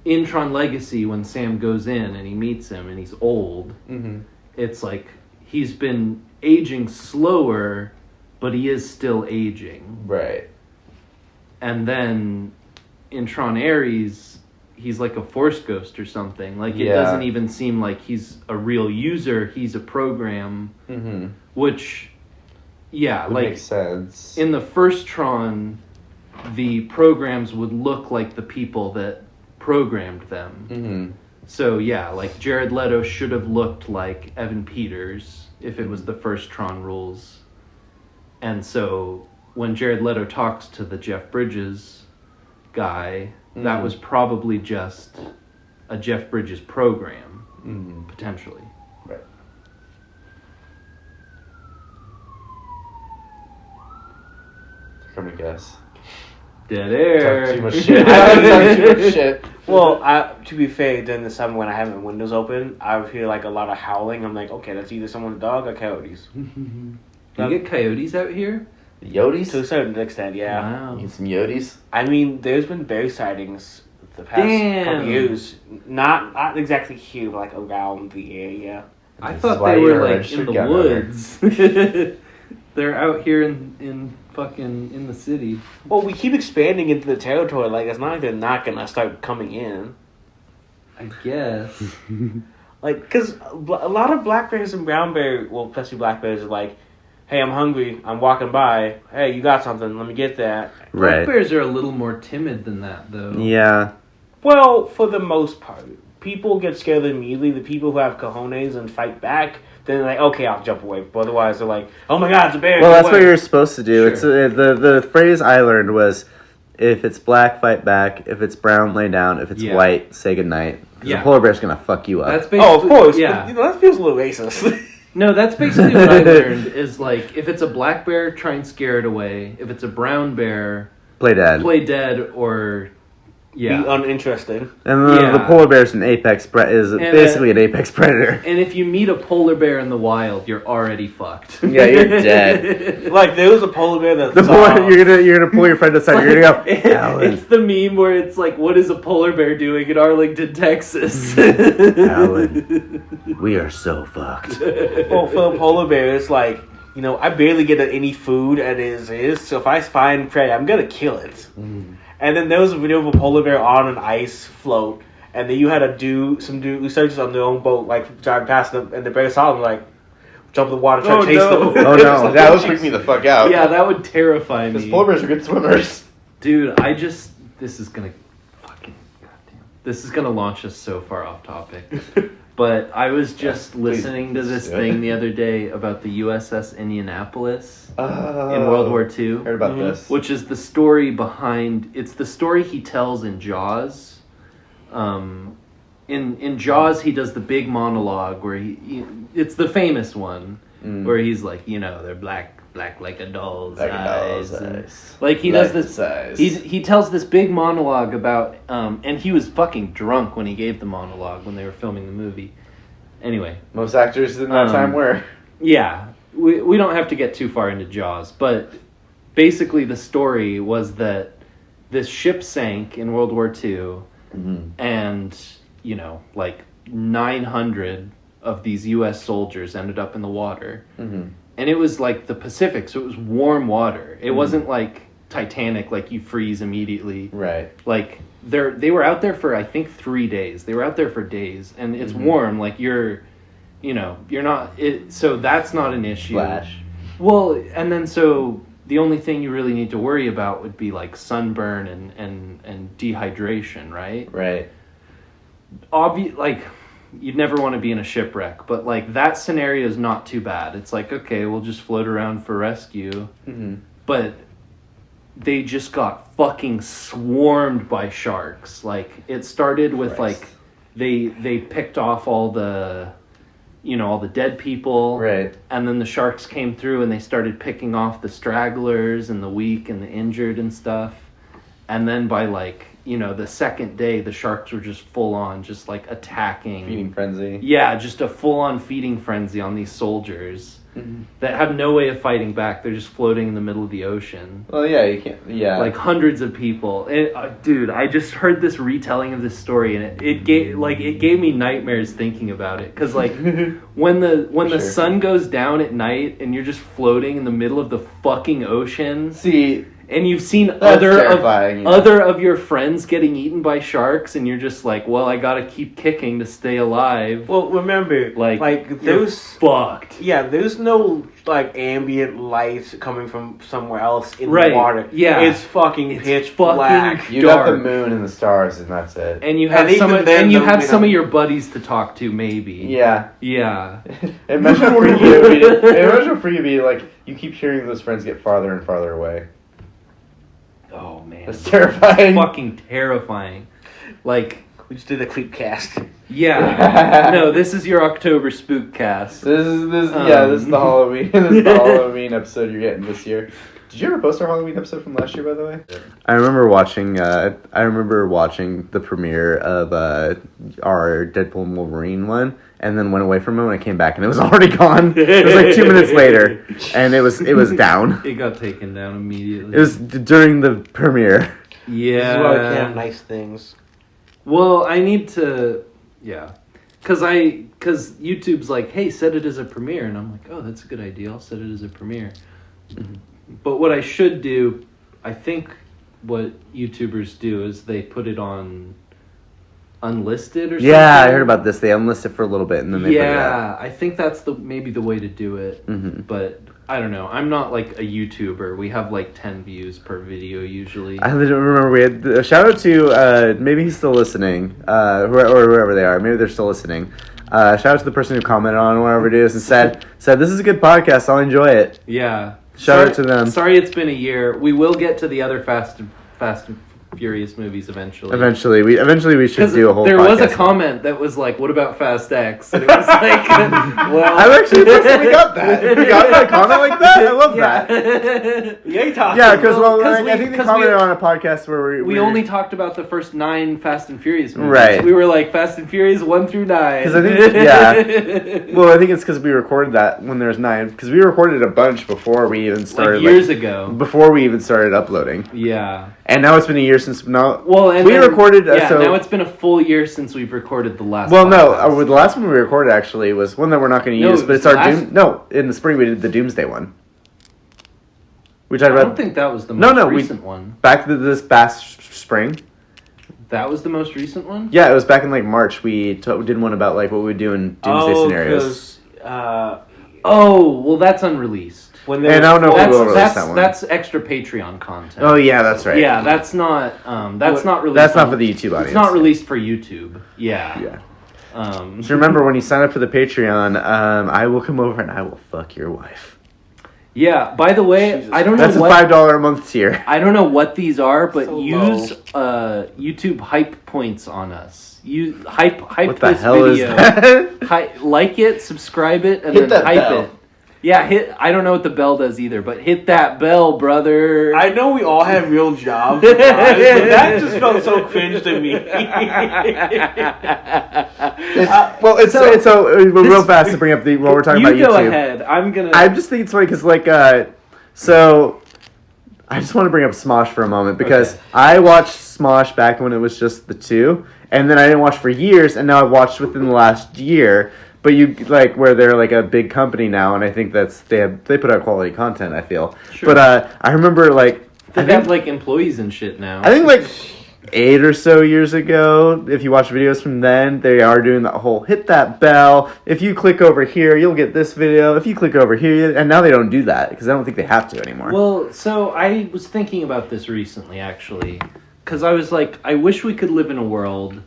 in Tron Legacy, when Sam goes in and he meets him and he's old, it's like he's been aging slower, but he is still aging. Right. And then in Tron Ares, he's like a Force ghost or something. Like, it doesn't even seem like he's a real user. He's a program, which, would makes sense. In the first Tron, the programs would look like the people that programmed them. So, like Jared Leto should have looked like Evan Peters if it was the first Tron rules. And so when Jared Leto talks to the Jeff Bridges guy, that was probably just a Jeff Bridges program, potentially. Right. I'm gonna guess. Dead air. Talk too much shit. I talk too much shit. Well, to be fair, during the summer when I have my windows open, I would hear like a lot of howling. I'm like, okay, that's either someone's dog or coyotes. Do you get coyotes out here? Yotes? To a certain extent, yeah. Wow. You get some yotes? I mean, there's been bear sightings the past couple years. Not exactly here, but like around the area. I thought they were like in the woods. They're out here in fucking in the city. Well, we keep expanding into the territory. Like, it's not like they're not gonna start coming in. I guess. Like, because a lot of black bears and brown bears, well, especially black bears, are like, hey, I'm hungry, I'm walking by, hey, you got something, let me get that. Black bears are a little more timid than that, though. Yeah. Well, for the most part. People get scared immediately. The people who have cojones and fight back, then they're like, okay, I'll jump away. But otherwise, they're like, oh my god, it's a bear. Well, that's what you're supposed to do. Sure. It's the phrase I learned was, if it's black, fight back. If it's brown, lay down. If it's white, say goodnight. Because a polar bear's going to fuck you up. That's basically, of course. Yeah. But, that feels a little racist. No, that's basically what I learned, is like, if it's a black bear, try and scare it away. If it's a brown bear, play dead be or... uninterested. And the polar bear is basically an apex predator. And if you meet a polar bear in the wild, you're already fucked. Yeah, you're dead. Like, there was a polar bear that you're gonna pull your friend aside. You're gonna go, Alan. It's the meme where it's like, what is a polar bear doing in Arlington, Texas? Alan, we are so fucked. Well, for a polar bear, it's like, you know, I barely get any food as is, so if I find prey, I'm gonna kill it. And then there was a video of a polar bear on an ice float, and then you had some dude who searches on their own boat, like driving past them, and the bear saw them, like jump in the water, try to chase them. Oh no, that would freak me the fuck out. Yeah, that would terrify me. Because polar bears are good swimmers. Dude, this is gonna launch us so far off topic. But I was just listening to this thing the other day about the USS Indianapolis in World War II. Heard about this. Which is the story behind... It's the story he tells in Jaws. In Jaws, he does the big monologue where it's the famous one, where he's like, you know, they're black like a doll's eyes. Like, he does this... He tells this big monologue about... and he was fucking drunk when he gave the monologue when they were filming the movie. Anyway. Most actors in that time were. Yeah. We don't have to get too far into Jaws, but basically the story was that this ship sank in World War II, and, you know, like 900 of these U.S. soldiers ended up in the water. And it was like the Pacific, so it was warm water. It wasn't like Titanic, like you freeze immediately. Right. Like, they were out there for, I think, 3 days. They were out there for days, and it's warm. Like, you're not... So that's not an issue. Splash. Well, and then so the only thing you really need to worry about would be, like, sunburn and dehydration, right? Right. Like... You'd never want to be in a shipwreck, but like that scenario is not too bad. It's like, okay, we'll just float around for rescue. But they just got fucking swarmed by sharks. Like, it started with like they picked off all the dead people, right? And then the sharks came through and they started picking off the stragglers and the weak and the injured and stuff. And then by like, the second day, the sharks were just full on, just like attacking. Feeding frenzy. Yeah, just a full on feeding frenzy on these soldiers that have no way of fighting back. They're just floating in the middle of the ocean. Well, yeah, you can't. Yeah. Like hundreds of people. And, dude, I just heard this retelling of this story, and it gave me nightmares thinking about it. Because like when the sun goes down at night and you're just floating in the middle of the fucking ocean. See. And you've seen other of your friends getting eaten by sharks, and you're just like, well, I gotta keep kicking to stay alive. Well, remember, like there's fucked. Yeah, there's no like ambient light coming from somewhere else in the water. Yeah, it's fucking pitch black. You got the moon and the stars, and that's it. And you have some of your buddies to talk to, maybe. Yeah. Imagine how freaky it would be. Like, you keep hearing those friends get farther and farther away. Oh man, that's terrifying. Fucking terrifying. Like, we just did a creep cast. Yeah. No, this is your October spook cast. This is the Halloween. This is the Halloween episode you're getting this year. Did you ever post our Halloween episode from last year, by the way? I remember watching the premiere of our Deadpool and Wolverine one, and then went away from it when I came back, and it was already gone. It was like 2 minutes later, and it was down. It got taken down immediately. It was during the premiere. Yeah. This is why we can't have nice things. Well, I need to, yeah. Because YouTube's like, hey, set it as a premiere. And I'm like, oh, that's a good idea. I'll set it as a premiere. Mm-hmm. But what I should do, I think what YouTubers do is they put it on unlisted or something. Yeah, I heard about this. They unlist it for a little bit and then they put it out. I think that's maybe the way to do it. Mm-hmm. But I don't know. I'm not like a YouTuber. We have like 10 views per video usually. I don't remember. We had a shout out to maybe he's still listening, or whoever they are. Maybe they're still listening. Shout out to the person who commented on one of our videos and said this is a good podcast. I'll enjoy it. Yeah. Shout out to them. Sorry, it's been a year. We will get to the other Fast and Furious movies eventually. Eventually we should do a whole. There podcast. was a comment that was like, "What about Fast X?" And it was like, "Well, I've actually recently got that. We got a comment like that. I love that. Yeah, because I I think they commented on a podcast where we only talked about the first 9 Fast and Furious movies. Right. We were like Fast and Furious 1 through 9. Because I think Well, I think it's because we recorded that when there's 9. Because we recorded a bunch before we even started. Like years ago. Before we even started uploading. Yeah. And now it's been a year since now. Well, and we recorded. now it's been a full year since we've recorded the last. Well, podcast. no, the last one we recorded actually was one that we're not going to use, but it's our Doom. No, in the spring we did the Doomsday one. We talked about. I don't think that was the most recent one. Back to this past spring. That was the most recent one. Yeah, it was back in like March. We did one about like what we would do in Doomsday scenarios. Well, that's unreleased. And I don't know if we will release that one. That's extra Patreon content. Oh yeah, that's right. Yeah, that's not released. That's not for the YouTube audience. It's not released for YouTube. Yeah. Yeah. So remember, when you sign up for the Patreon, I will come over and I will fuck your wife. Yeah. By the way, Jesus. I don't know. That's a $5 a month tier. I don't know what these are, but So use YouTube hype points on us. You hype What the this hell video. is that? Like it, subscribe it, and Hit then that hype bell. it. Yeah, I don't know what the bell does either, but hit that bell, brother. I know we all have real jobs, but that just felt so cringe to me. Real fast to bring up while we're talking about You go YouTube. ahead. I just think it's funny because so I just want to bring up Smosh for a moment because I watched Smosh back when it was just the two, and then I didn't watch for years, and now I've watched within the last year. But you like where they're like a big company now, and I think they put out quality content. I feel, Sure. but I remember like They have like employees and shit now. I think like 8 or so years ago, if you watch videos from then, they are doing that whole hit that bell. If you click over here, you'll get this video. If you click over here, and now they don't do that because I don't think they have to anymore. Well, so I was thinking about this recently, actually, because I was like, I wish we could live in a world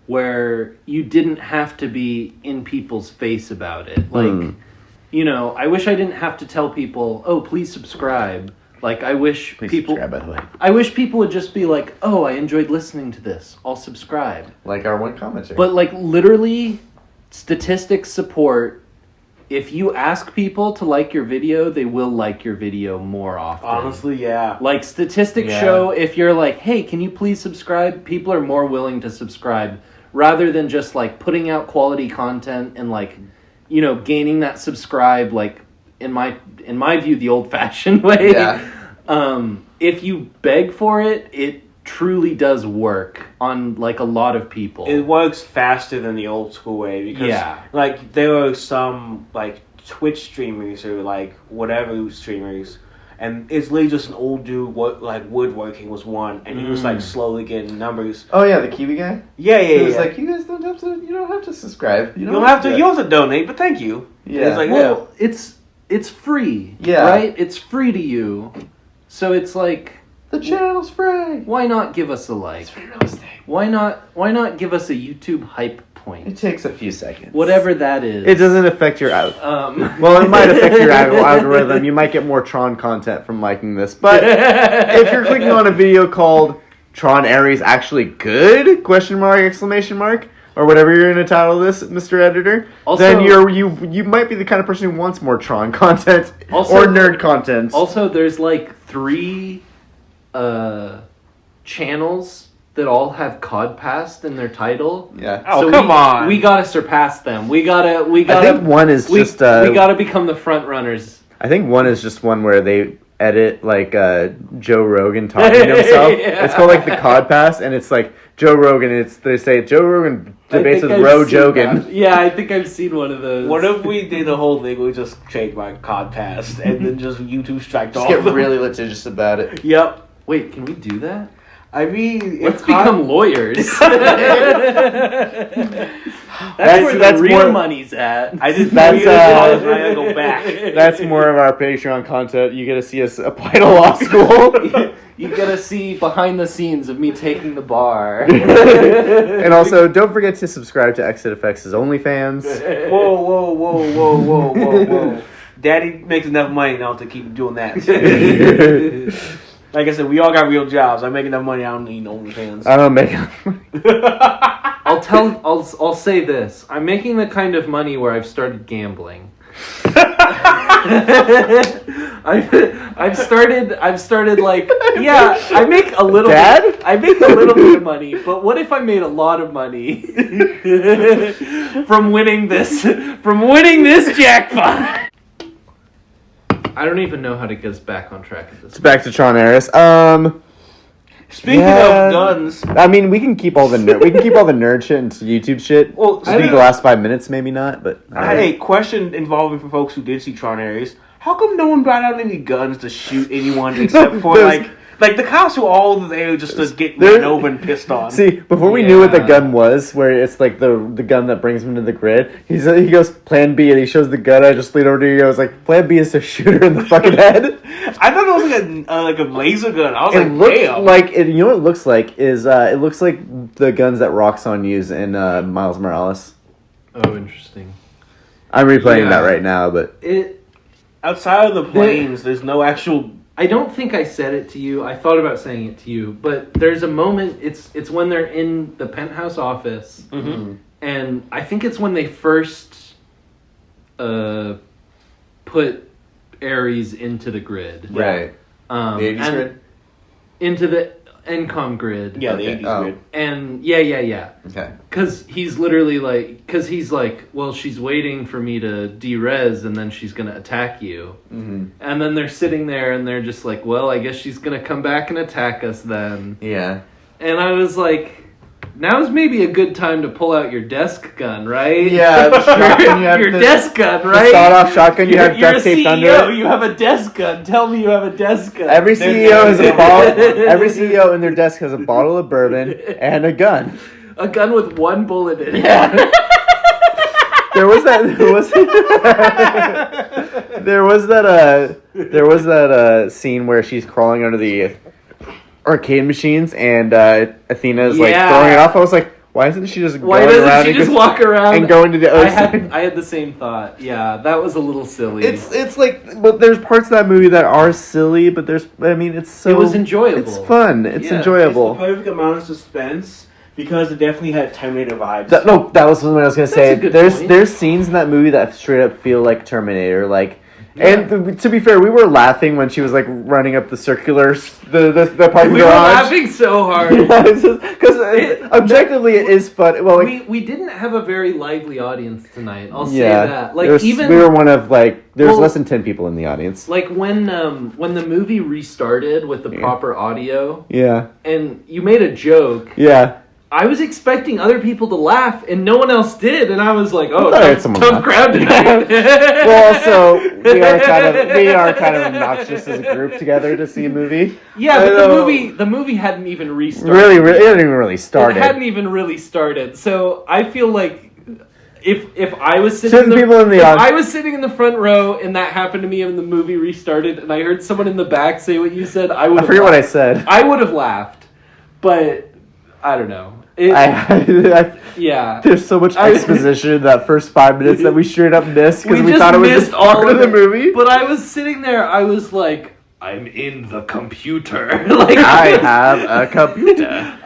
where you didn't have to be in people's face about it. Like, you know, I wish I didn't have to tell people, oh, please subscribe. Like, I wish subscribe, by the way. I wish people would just be like, oh, I enjoyed listening to this. I'll subscribe. Like our one commenter. But, like, literally, statistics support, if you ask people to like your video, they will like your video more often. Honestly, yeah. Like, statistics show if you're like, hey, can you please subscribe? People are more willing to subscribe rather than just, like, putting out quality content and, like, you know, gaining that subscribe, like, in my view, the old-fashioned way. Yeah. If you beg for it, it truly does work on, like, a lot of people. It works faster than the old school way because, like, there were some, like, Twitch streamers or, like, whatever streamers, and it's literally just an old dude, woodworking was one, and he was, like, slowly getting numbers. Oh yeah, the Kiwi guy. Yeah. He was like, you guys don't have to. You don't have to subscribe. You don't have to. You don't have to donate, but thank you. Yeah. And it's like, well, it's free. Yeah. Right? It's free to you. So it's like, the channel's free. why not give us a like? It's free real estate. Why not give us a YouTube hype point? It takes a few seconds. Whatever that is. It doesn't affect your well, it might affect your algorithm. You might get more Tron content from liking this. But if you're clicking on a video called Tron Ares actually good? Question mark, exclamation mark, or whatever you're going to title this, Mr. Editor, also, then you might be the kind of person who wants more Tron content also, or nerd content. Also, there's like 3 channels that all have Codpast in their title. Yeah. oh, So come on. We gotta surpass them. We gotta. I think one is we just. we gotta become the front runners. I think one is just one where they edit like Joe Rogan talking to himself. Yeah. It's called like the Codpast, and it's like Joe Rogan. They say Joe Rogan debates with Ro Jogan. Yeah, I think I've seen one of those. What if we did the whole thing? We just trademark Codpast and then just YouTube striked Just all get of them. really litigious about it. Yep. Wait, can we do that? I mean, Let's become lawyers. That's where that's the real more- money's at. I just That's, I gotta go back. That's more of our Patreon content. You get to see us apply to law school. You gotta see behind the scenes of me taking the bar. And also, don't forget to subscribe to Exit Effects' OnlyFans. Whoa. Daddy makes enough money now to keep doing that. Like I said, we all got real jobs. I make enough money, I don't need OnlyFans. I don't make. I'll say this. I'm making the kind of money where I've started gambling. I've started like, yeah, I make a little Dad? bit. I make a little bit of money, but what if I made a lot of money from winning this jackpot? I don't even know how to get us back on track at this. It's back to Tron Harris. Speaking Yeah. of guns, I mean, we can keep all the nerd shit into YouTube shit. Well, I think the last 5 minutes, maybe not, but I had a question involving for folks who did see Tron Ares. How come no one brought out any guns to shoot anyone except for like the cops who all there just to get ran over and pissed on? See, before we knew what the Yeah. gun was, where it's like the gun that brings him to the grid, he goes, Plan B, and he shows the gun. I just lean over to you, I was like, Plan B is to shoot her in the fucking head. I thought it was like a laser gun. I was It like, looks damn. like, you know what it looks like is, it looks like the guns that Roxxon used in Miles Morales. Oh, interesting. I'm replaying that Yeah. right now, but... Outside of the planes, there's no actual. I don't think I said it to you. I thought about saying it to you, but there's a moment. It's when they're in the penthouse office, and I think it's when they first put Ares into the grid. Right. The 80s and grid? into the Encom grid. Yeah, the Okay. 80s Oh. grid. And yeah. Okay. Because he's literally like, well, she's waiting for me to de-res and then she's going to attack you. Mm-hmm. And then they're sitting there and they're just like, well, I guess she's going to come back and attack us then. Yeah. And I was like, now's maybe a good time to pull out your desk gun, right? Yeah, the shotgun you have your the- desk gun, The right? sawed-off shotgun you have You're duct a taped CEO, under it. you have a desk gun. Tell me you have a desk gun. Every There's CEO has a never bottle. been Every CEO in their desk has a bottle of bourbon and a gun. A gun with one bullet in it. Yeah. There was that scene where she's crawling under the arcade machines and Athena is like Yeah. throwing it off. I was like, why isn't she just Why going around doesn't she and just go- walk around and go into the other side? I had the same thought. Yeah, that was a little silly. It's like, but there's parts of that movie that are silly, but it's so. It was enjoyable. It's fun. It's Yeah. enjoyable. It's the perfect amount of suspense because it definitely had Terminator vibes. That was what I was gonna say. a good There's point. there's scenes in that movie that straight up feel like Terminator, like. And to be fair, we were laughing when she was like running up the circular, the parking we were garage. laughing so hard. Because objectively, it is fun. Well, like, we didn't have a very lively audience tonight. I'll say yeah, that. Like we were one of like there was Well, less than 10 people in the audience. like when the movie restarted with the proper audio, Yeah, and you made a joke. yeah. I was expecting other people to laugh, and no one else did, and I was like, "Oh, I thought I heard someone tough laugh. crowd tonight." Well, also we are kind of obnoxious as a group together to see a movie. Yeah, I but know. the movie hadn't even restarted. Really, it didn't even really start. It hadn't even really started. So I feel like if I was sitting Certain people in the if audience- I was sitting in the front row and that happened to me and the movie restarted and I heard someone in the back say what you said, I would. I forget what I said. I would have laughed, but I don't know. Yeah. There's so much exposition in that first 5 minutes that we straight up missed because we just thought it was missed just part of the it. movie. But I was sitting there, I was like, I'm in the computer. Like I have a computer.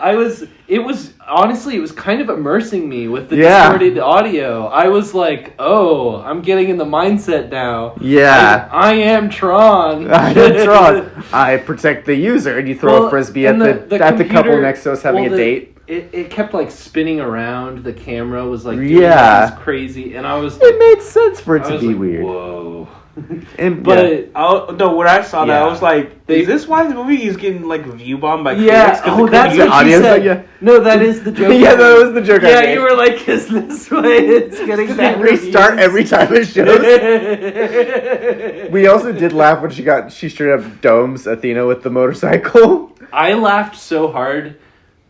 It was kind of immersing me with the Yeah. distorted audio. I was like, oh, I'm getting in the mindset now. Yeah. I am Tron. I am Tron. I protect the user, and you throw Well, a frisbee at and the couple computer- next to us having well, a date. it kept like spinning around. The camera was like doing Yeah. these crazy, and I was. It made sense for it I to was be like, weird. Whoa. And, But when I saw that, I Yeah. was like, They- is this why the movie is getting like view bombed by yeah, critics? 'Cause the that's critics- what she audience, said. yeah. No, that is the joke. yeah, that was the joke I Yeah, made. you were like, is this why it's getting Does bad it restart reviews? every time it shows? We also did laugh when she straight up domes Athena with the motorcycle. I laughed so hard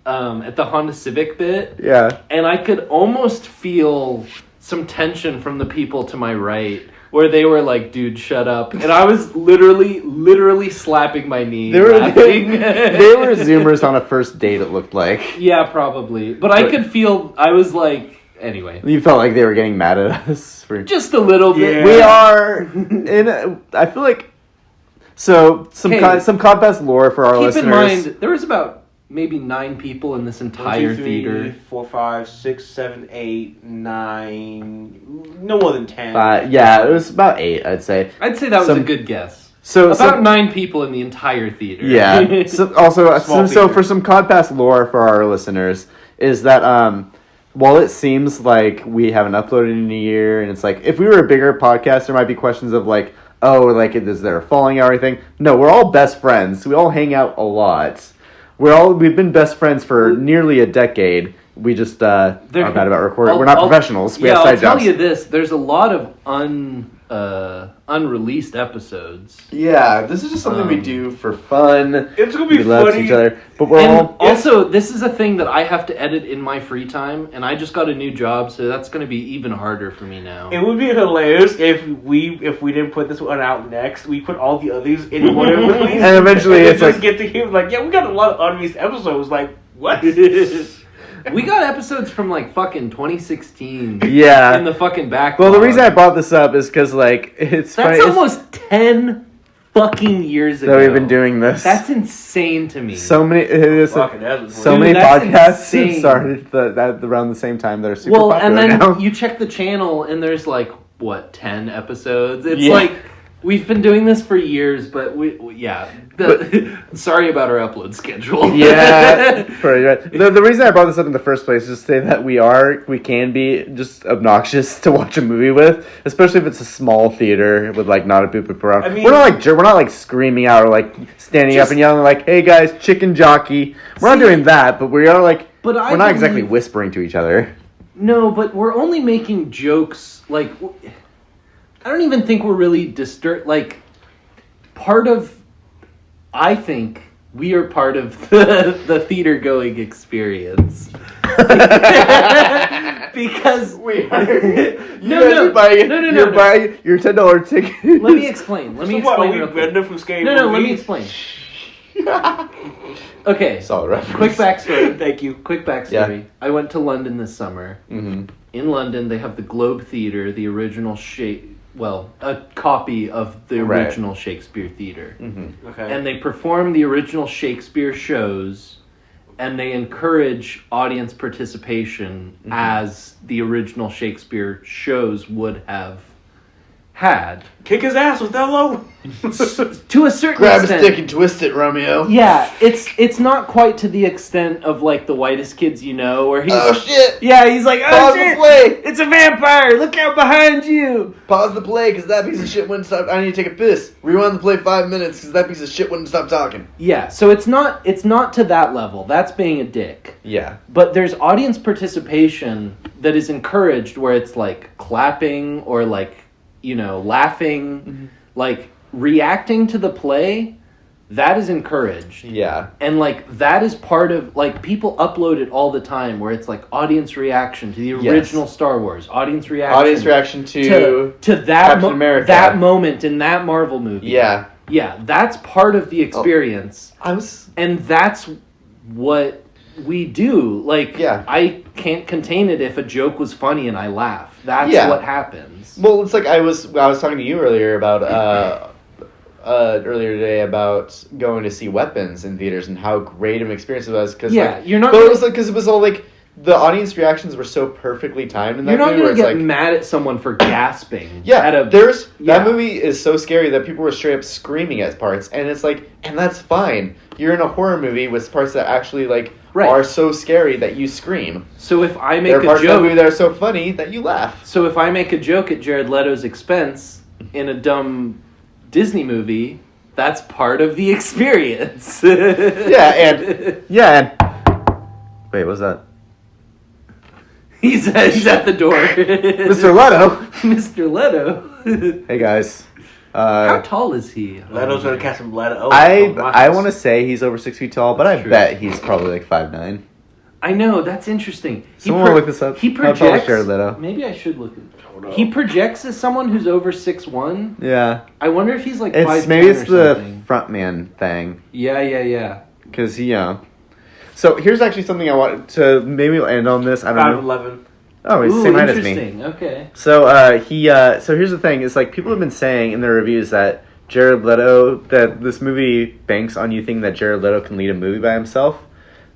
at the Honda Civic bit, Yeah. and I could almost feel some tension from the people to my right, where they were like, dude, shut up. And I was literally slapping my knee. They were laughing. they were Zoomers on a first date, it looked like. Yeah, probably. But I could feel, I was like, anyway. You felt like they were getting mad at us for... Just a little bit. Yeah. We are I feel like some Hey, Codpast lore for our Keep listeners. in mind, there was about maybe 9 people in this 1, entire 2, 3, theater. 4, 5, 6, 7, 8, 9. No more than 10. Yeah, it was about 8, I'd say. I'd say that was Some- a good guess. So About 9 people in the entire theater. Yeah. So, also, Small so theater. for some Codpast lore for our listeners, is that while it seems like we haven't uploaded in a year, and it's like if we were a bigger podcast, there might be questions of like, oh, like is there a falling out or anything? No, we're all best friends. We all hang out a lot. We've been best friends for nearly a decade. We just are bad about recording. We're not professionals. We have side I'll tell jobs. you this: there's a lot of unreleased episodes. Yeah, this is just something we do for fun. It's gonna be We love funny. each other, but we're And all also, this is a thing that I have to edit in my free time, and I just got a new job, so that's going to be even harder for me now. It would be hilarious if we didn't put this one out next. We put all the others in one release, And eventually then it's just like- get to him like, yeah, we got a lot of unreleased episodes. Like, what? We got episodes from like fucking 2016 yeah. in the fucking backlog. Well, the reason I brought this up is because, like, it's funny. That's almost 10 fucking years ago. that we've been doing this. That's insane to me. so many. Fucking hell. So Dude, many that's podcasts have insane. started that around the same time that are super well, popular and then now. you check the channel, and there's like what 10 episodes. It's Yeah. like we've been doing this for years, but yeah. Sorry about our upload schedule. Yeah, pretty right. The reason I brought this up in the first place is to say that we can be just obnoxious to watch a movie with, especially if it's a small theater with like not a big people around. I mean- we're not like screaming out or like standing up and yelling like, "Hey guys, chicken jockey." We're not doing that, but we are like, But we're not exactly whispering to each other. No, but we're only making jokes. Like, I don't even think we're really like part of. I think we are part of the theater going experience. Because We are. No. You're buying your $10 ticket. Let me explain. Let me So what, explain are we real quick. Brenda from Scary No, let me Movies? explain. Okay, Solid reference. quick backstory. Thank you. Quick backstory. Yeah. I went to London this summer. Mm-hmm. In London, they have the Globe Theatre, the original a copy of the Right. original Shakespeare theater. Mm-hmm. Okay. And they perform the original Shakespeare shows, and they encourage audience participation as the original Shakespeare shows would have had. Kick his ass with that low. To a certain Grab a extent. stick and twist it, Romeo. Yeah, it's not quite to the extent of like the Whitest Kids You Know, where he's Oh shit! yeah, he's like, oh Pause the shit, play. it's a vampire! Look out behind you! Pause the play because that piece of shit wouldn't stop. I need to take a piss. Rewind the play 5 minutes because that piece of shit wouldn't stop talking. Yeah, so it's not to that level. That's being a dick. Yeah. But there's audience participation that is encouraged, where it's like clapping or like laughing, like reacting to the play. That is encouraged. Yeah. And, like, that is part of, like, people upload it all the time where it's, like, audience reaction to the original Star Wars. Audience reaction to that Captain America. that moment in that Marvel movie. Yeah. Yeah, that's part of the experience. And that's what we do. Like, Yeah. I can't contain it if a joke was funny and I laugh. That's what happens. Well, it's like I was talking to you earlier about earlier today about going to see Weapons in theaters and how great of an experience it was. Cause you're not. But it was like because it was all like the audience reactions were so perfectly timed in that You're not movie. going to where get it's like, mad at someone for gasping. yeah, that yeah. movie is so scary that people were straight up screaming at parts, and it's like, and that's fine. You're in a horror movie with parts that actually like are so scary that you scream. So if I make There are a parts of the joke, movie that are so funny that you laugh. so if I make a joke at Jared Leto's expense in a dumb Disney movie, that's part of the experience. And wait, what's that? He's at the door. Mr. Leto. Mr. Leto. Hey guys. How tall is he? Leto's gonna cast him Leto. I want to say he's over 6 feet tall, but I True. bet he's probably like 5'9". I know, that's interesting. Someone look this up. He How tall is projects. Jared Leto? Maybe I should look it. He projects as someone who's over 6'1". Yeah. I wonder if he's like 5'10" It's maybe it's or the something. front man thing. Yeah. Because So here's actually something I want to maybe end on this. I don't know. 5'11". Oh, he's the Ooh, same height as me. interesting. Okay. So so here's the thing: is like people have been saying in their reviews that that this movie banks on you thinking that Jared Leto can lead a movie by himself.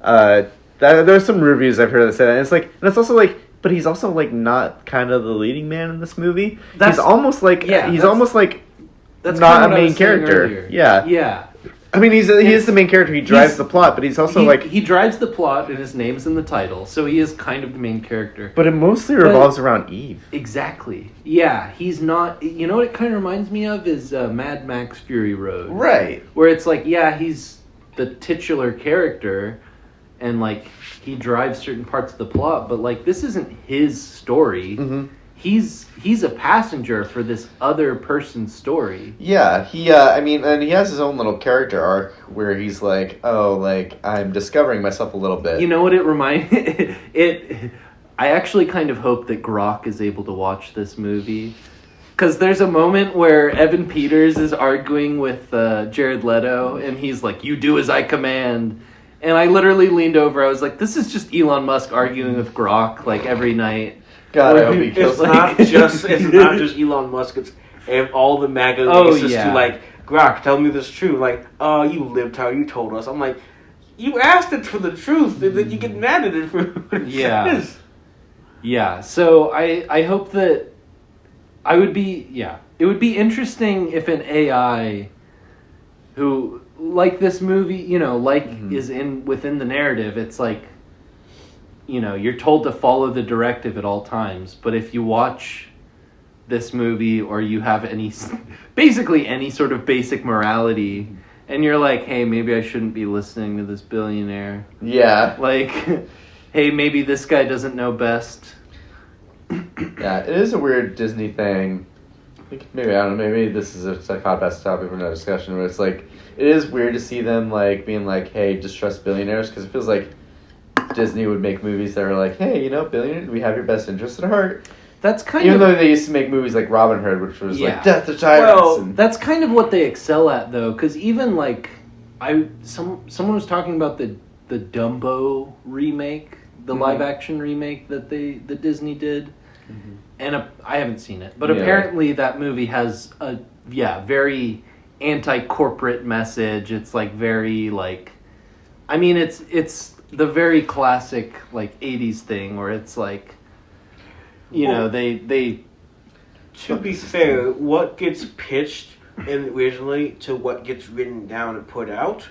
There's some reviews I've heard that say that. And it's also like, but he's also like not kind of the leading man in this movie. He's almost like that's not kind of a what I main was saying character. earlier. Yeah. Yeah. I mean, he is the main character. He drives the plot, but he's also he drives the plot, and his name's in the title, so he is kind of the main character. But it mostly revolves around Eve. Exactly. Yeah, he's not. You know what it kind of reminds me of is Mad Max Fury Road, Right. where it's like, yeah, he's the titular character, and like he drives certain parts of the plot, but like this isn't his story. Mm-hmm. He's a passenger for this other person's story. Yeah, and he has his own little character arc where he's like, oh, like, I'm discovering myself a little bit. You know what it reminds it? I actually kind of hope that Grok is able to watch this movie. Because there's a moment where Evan Peters is arguing with Jared Leto, and he's like, you do as I command. And I literally leaned over, I was like, this is just Elon Musk arguing with Grok, like, every night. God, I hope he kills It's not just Elon Musk. It's all the MAGA racists yeah. to like, Grok, tell me this truth. Like, oh, you lived how you told us. I'm like, you asked it for the truth, and then you get mad at it for what it says. Yeah, so I hope that it would be interesting if an AI who, like this movie, is within the narrative, it's like, you're told to follow the directive at all times, but if you watch this movie or you have basically any sort of basic morality, and you're like, hey, maybe I shouldn't be listening to this billionaire. Yeah. Like, hey, maybe this guy doesn't know best. Yeah, it is a weird Disney thing. Maybe, I don't know, maybe this is a Codpast topic for another discussion, but it's like, it is weird to see them, like, being like, hey, just trust billionaires, because it feels like Disney would make movies that are like, hey, billionaires, we have your best interest at heart. That's kind Even though they used to make movies like Robin Hood, which was like death to tyrants. Well, that's kind of what they excel at, though, because even like someone was talking about the Dumbo remake, the live action remake that Disney did, and I haven't seen it, but apparently that movie has a very anti-corporate message. It's like very like, I mean, it's the very classic like 80s thing where it's like, they to be fair, what gets pitched originally to what gets written down and put out,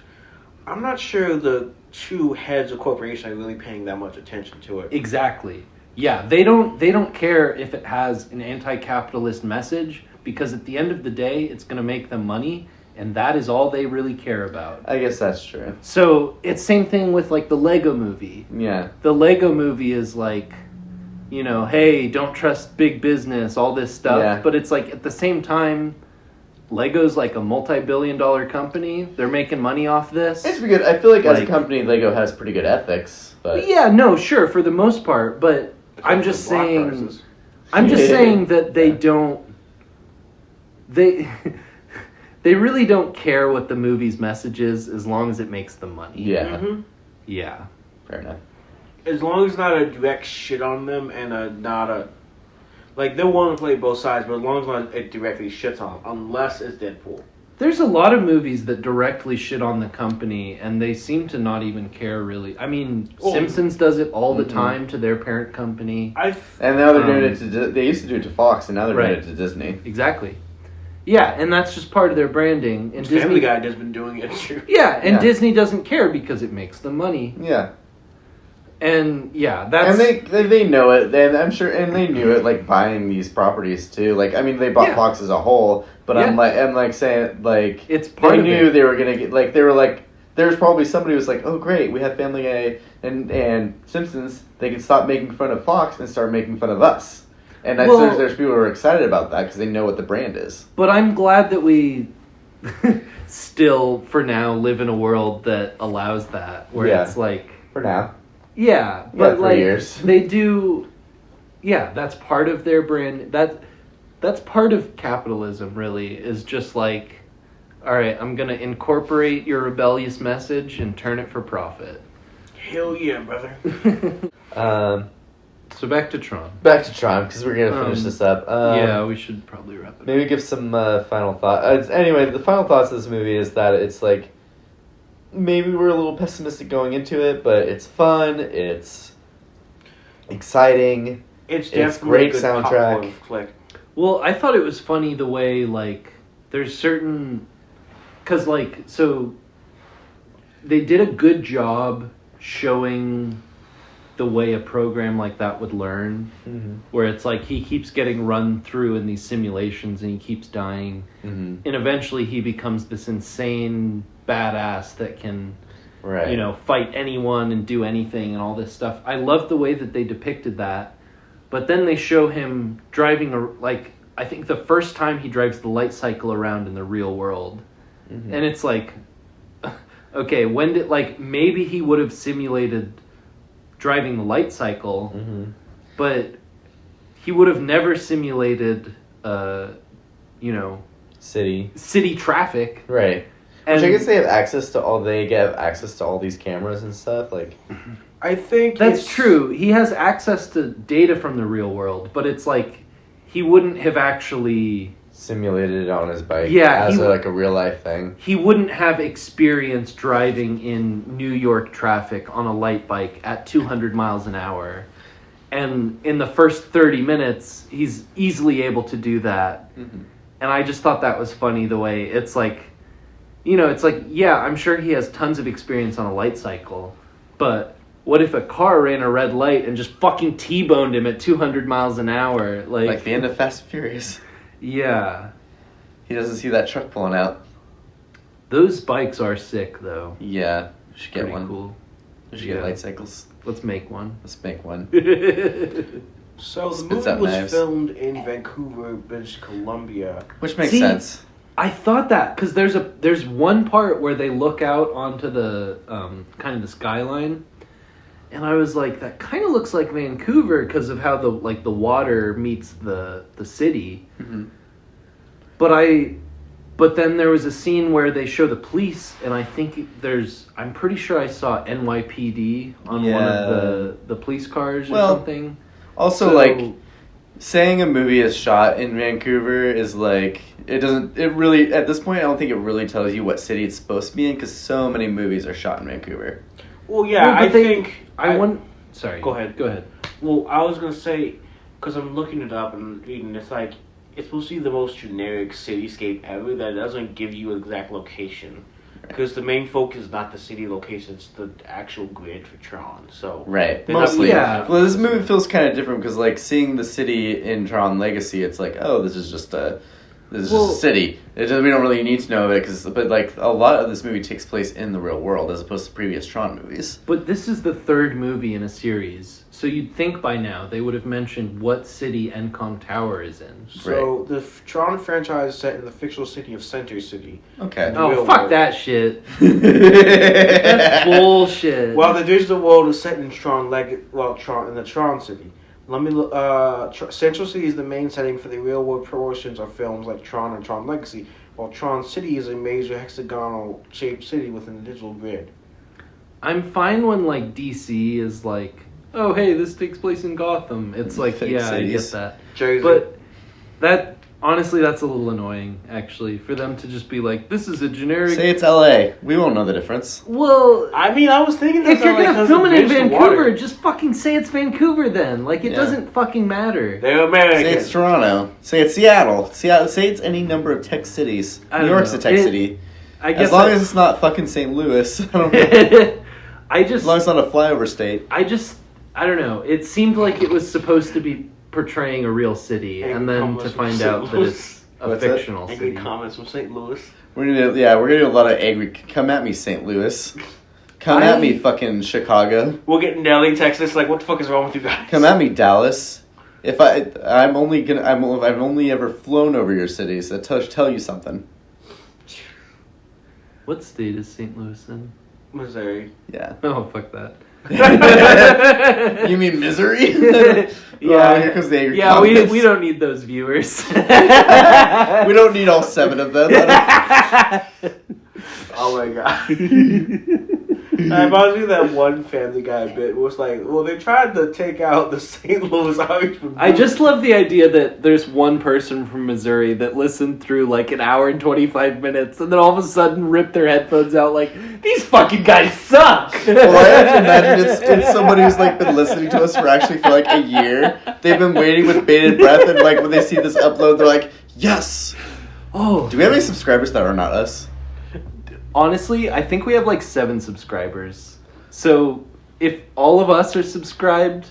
I'm not sure the two heads of corporation are really paying that much attention to it. Exactly. Yeah, they don't care if it has an anti-capitalist message, because at the end of the day, it's going to make them money, and that is all they really care about. I guess that's true. So it's same thing with like the Lego movie. Yeah. The Lego movie is like, hey, don't trust big business, all this stuff. Yeah. But it's like at the same time, Lego's like a multi-billion-dollar company. They're making money off this. It's pretty good. I feel like as a company, Lego has pretty good ethics. But yeah, no, sure, for the most part. But I'm just saying that they don't. They really don't care what the movie's message is as long as it makes them money. Yeah. Mm-hmm. Yeah. Fair enough. As long as it's not a direct shit on them and not a... Like, they'll want to play both sides, but as long as it directly shits on them, unless it's Deadpool. There's a lot of movies that directly shit on the company, and they seem to not even care, really. I mean, Simpsons does it all the time to their parent company. And now they're doing it to... They used to do it to Fox, and now they're doing it to Disney. Exactly. Yeah, and that's just part of their branding. And Family Guy has been doing it too. Yeah, and Disney doesn't care because it makes them money. Yeah. And yeah, that's... And they know it, and I'm sure, and they knew it, like, buying these properties, too. Like, I mean, they bought Fox as a whole, but I'm saying, like... It's part they of knew it. they were gonna get, like, they were like... There's probably somebody who was like, oh, great, we have Family Guy and Simpsons. They can stop making fun of Fox and start making fun of us. And there's people who are excited about that because they know what the brand is. But I'm glad that we still, for now, live in a world that allows that. Where it's like... For now. Yeah, but for like years. They do. Yeah, that's part of their brand. That's part of capitalism. Really, is just like, all right, I'm gonna incorporate your rebellious message and turn it for profit. Hell yeah, brother. So back to Tron. Back to Tron because we're gonna finish this up. Yeah, we should probably wrap it up. Maybe give some final thoughts. Anyway, the final thoughts of this movie is that it's like. Maybe we're a little pessimistic going into it, but it's fun. It's exciting. It's definitely great a good soundtrack. popcorn flick. Well, I thought it was funny the way, like, there's certain... Because, like, so... They did a good job showing the way a program like that would learn. Mm-hmm. Where it's like he keeps getting run through in these simulations and he keeps dying. Mm-hmm. And eventually he becomes this insane badass that can... Right. You know, fight anyone and do anything and all this stuff. I love the way that they depicted that. But then they show him driving, I think the first time he drives the light cycle around in the real world. Mm-hmm. And it's like, okay, when did, like, maybe he would have simulated driving the light cycle, but he would have never simulated, you know... City traffic. Right. And Which I guess they have access to all these cameras and stuff. Like, I think that's true. He has access to data from the real world, but it's like he wouldn't have actually simulated it on his bike. Yeah, as a real life thing. He wouldn't have experience driving in New York traffic on a light bike at 200 miles an hour. And in the first 30 minutes, he's easily able to do that. Mm-hmm. And I just thought that was funny the way it's like, you know, it's like, yeah, I'm sure he has tons of experience on a light cycle, but what if a car ran a red light and just fucking T-boned him at 200 miles an hour? Like the end of Fast and Furious. Yeah. He doesn't see that truck pulling out. Those bikes are sick, though. Yeah. We should get Pretty one. Cool. We should get light cycles. Let's make one. Let's make one. So the Spits movie out was knives. filmed in Vancouver, British Columbia. Which makes sense. I thought that because there's one part where they look out onto the kind of the skyline, and I was like, that kind of looks like Vancouver because of how the water meets the city. Mm-hmm. But then there was a scene where they show the police, and I'm pretty sure I saw NYPD on one of the police cars or something. Also, like, saying a movie is shot in Vancouver is like, at this point, I don't think it really tells you what city it's supposed to be in, because so many movies are shot in Vancouver. Well, yeah, Sorry. Go ahead. Well, I was going to say, because I'm looking it up and reading, it's like, it's supposed to be the most generic cityscape ever that doesn't give you an exact location. Because the main focus is not the city location, it's the actual grid for Tron. So right, mostly. Yeah. Well, this movie feels kind of different because, like, seeing the city in Tron Legacy, it's like, oh, this is just a city. We don't really need to know of it, but like a lot of this movie takes place in the real world as opposed to previous Tron movies. But this is the third movie in a series, so you'd think by now they would have mentioned what city Encom Tower is in. So the Tron franchise is set in the fictional city of Center City. Okay. Oh, fuck that shit. That's bullshit. Well, the digital world is set in Tron in the Tron city. Central City is the main setting for the real-world portions of films like Tron and Tron Legacy, while Tron City is a major hexagonal-shaped city within the digital grid. I'm fine when, like, DC is like, oh, hey, this takes place in Gotham. It's like, Fake yeah, cities. I get that. Jersey. But honestly, that's a little annoying, actually, for them to just be like, this is a generic... Say it's LA. We won't know the difference. Well... I mean, I was thinking that if you're going to film it in Vancouver, just fucking say it's Vancouver then. Like, it doesn't fucking matter. They're American. Say it's Toronto. Say it's Seattle. Say it's any number of tech cities. New York's a tech city. I guess as long as it's not fucking St. Louis. I don't know. I As long as it's not a flyover state. I don't know. It seemed like it was supposed to be portraying a real city, and then to find out that it's a What's that? fictional city. Angry comments from St. Louis. We're gonna do a lot of angry. Come at me, St. Louis. Come at me, fucking Chicago. We'll get Nelly Texas. Like, what the fuck is wrong with you guys? Come at me, Dallas. If I've only ever flown over your cities. That tell you something. What state is St. Louis in? Missouri. Yeah. Oh, fuck that. You mean misery? Yeah. Here comes the angry Yeah, comments. we don't need those viewers. We don't need all 7 of them. Oh my god. I reminds me of that one Family Guy bit was like, well, they tried to take out the St. Louis Irish from I just love the idea that there's one person from Missouri that listened through like an hour and 25 minutes and then all of a sudden ripped their headphones out like, these fucking guys suck! Well, I have to imagine it's somebody who's like been listening to us for like a year. They've been waiting with bated breath, and like when they see this upload, they're like, yes! Oh. Do we have any subscribers that are not us? Honestly, I think we have like 7 subscribers. So if all of us are subscribed,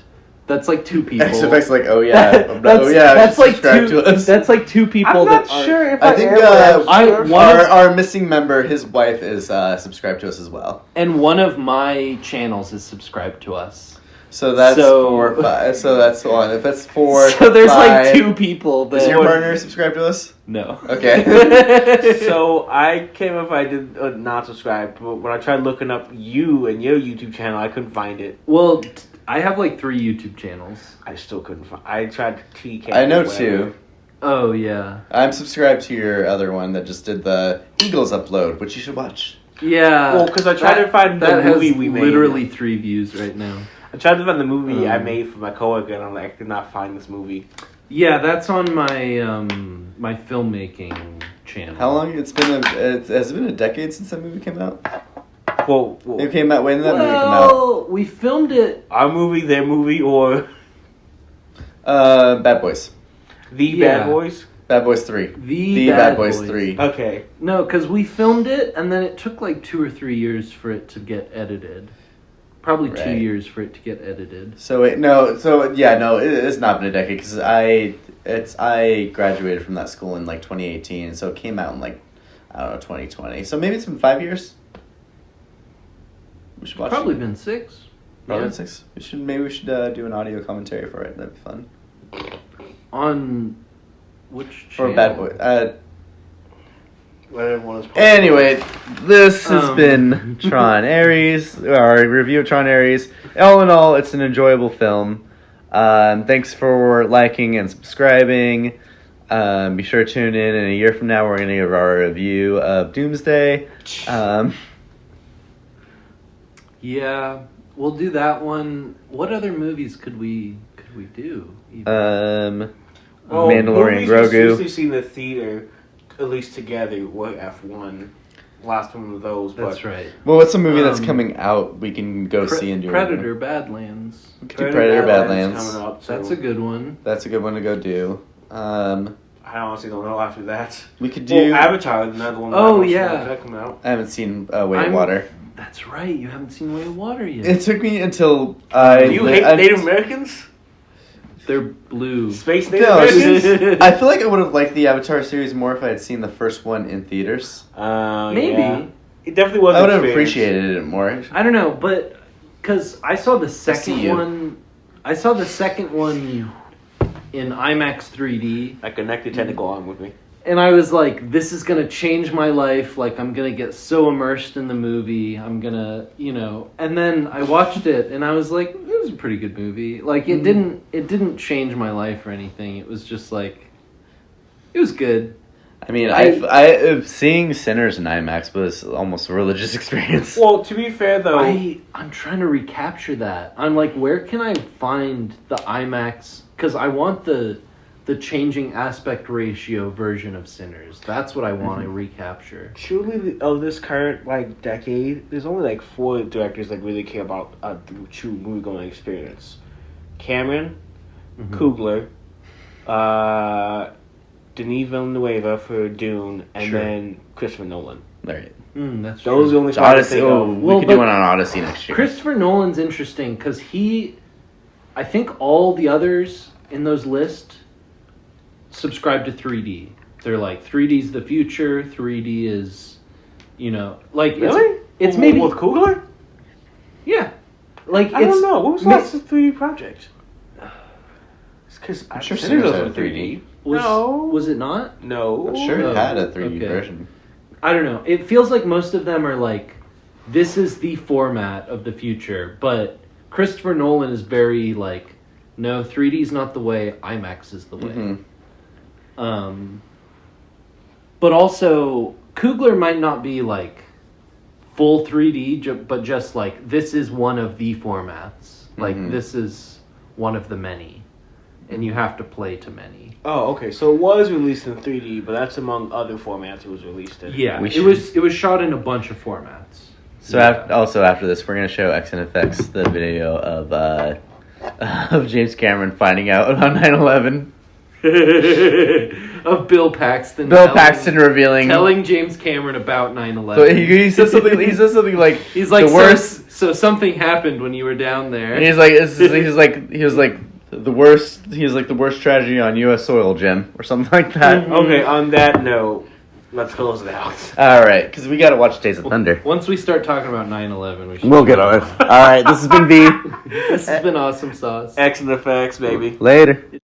that's like 2 people. XFX like, oh yeah, that's like subscribe 2. to us. That's like 2 people I'm not that sure if I think our missing member, his wife, is subscribed to us as well. And one of my channels is subscribed to us. So that's 4 or 5. So that's 1. If that's 4, so there's 5, like 2 people that Is your partner subscribed to us? No. Okay. So I came up, I did not subscribe, but when I tried looking up you and your YouTube channel, I couldn't find it. Well, I have like 3 YouTube channels. I still couldn't find. I tried TK. I know 2. Oh yeah. I'm subscribed to your other one that just did the Eagles upload, which you should watch. Yeah. Well, because I tried to find the that movie has we made. literally 3 views right now. I tried to find the movie I made for my coworker, and I'm like, I did not find this movie. Yeah, that's on my my filmmaking channel. How long? Has it been a decade since that movie came out? Well, It came out. When did that movie come out? Well, we filmed it. our movie, their movie, or Bad Boys. the Bad Boys? Bad Boys 3. The Bad Boys 3. Okay. No, because we filmed it, and then it took like 2 or 3 years for it to get edited. Probably 2 Right. years for it to get edited. So wait, no. So yeah, no. It's not been a decade because I graduated from that school in like 2018, so it came out in like I don't know 2020. So maybe it's been 5 years. We should watch. Probably it. been 6. Probably Yeah. 6. Maybe we should do an audio commentary for it. That'd be fun. On which For channel? Bad Boy. Whatever. Anyway, this has been Um. Tron Ares, our review of Tron Ares. All in all, it's an enjoyable film. Thanks for liking and subscribing. Be sure to tune in a year from now. We're going to give our review of Doomsday. Yeah, we'll do that one. What other movies could we do? even? Mandalorian movies Grogu. we've seriously seen in the theater, at least together, were F1. Last one of those. That's but right. Well, what's a movie that's Um, coming out we can go see and do? Predator Badlands. We could do Predator Badlands Badlands. coming up. So That's a good one. That's a good one to go do. I honestly don't know after that. We could do... Avatar, another one. Oh, that yeah. that coming out. I haven't seen Way of Water. That's right. You haven't seen Way of Water yet. It took me until Do you hate Native Americans? They're blue. Space Native No, it's Americans? just, I feel like I would have liked the Avatar series more if I had seen the first one in theaters. Maybe. Yeah. It definitely was. I would have experience. appreciated it more. I don't know, but because I saw the see second you. one. I saw the second one in IMAX 3D, I connected tentacle arm with me. and I was like, "This is gonna change my life. Like, I'm gonna get so immersed in the movie. I'm gonna, And then I watched it, and I was like, "It was a pretty good movie. Like, it didn't change my life or anything. It was just like, it was good." I mean, seeing Sinners in IMAX was almost a religious experience. Well, to be fair though, I'm trying to recapture that. I'm like, where can I find the IMAX? Because I want the changing aspect ratio version of Sinners. That's what I want to recapture. truly of this current decade, there's only 4 directors that really care about a true movie going experience: Cameron, Coogler, Denis Villeneuve for Dune, and Sure. then Christopher Nolan. All right. That's Those are the true. only three I can Odyssey. think Oh, of. we Well, could do but one on Odyssey next year. Christopher Nolan's interesting because I think all the others in those lists subscribe to 3D. They're like 3D's the future. 3D is, like Really? It's maybe with Coogler? yeah. Like I don't know. What was the last 3D project? Because I'm sure Sinners had a 3D. Was it not? No. I'm sure Oh, it had a 3D okay. version. I don't know. It feels like most of them are like, this is the format of the future. But Christopher Nolan is very like, no, 3D's not the way. IMAX is the way. Mm-hmm. But also, Coogler might not be like full 3D, but just like, this is one of the formats. Like, this is one of the many. And you have to play to many. Oh, okay. So it was released in 3D, but that's among other formats it was released in. Yeah, We it was shot in a bunch of formats. So also after this, we're gonna show XNFX the video of James Cameron finding out about 9/11. Of Bill Paxton. Paxton revealing, telling James Cameron about 9/11. So he says something. He says something like, he's like, the worst. So something happened when you were down there. And he's like, he was like the worst. He was like the worst tragedy on U.S. soil, Jim, or something like that. Okay. On that note, let's close it out. All right, because we got to watch Days of Thunder. Once we start talking about 9/11, we should. We'll get on it. All right, this has been V. This has been Awesome Sauce. X and effects, baby. Later.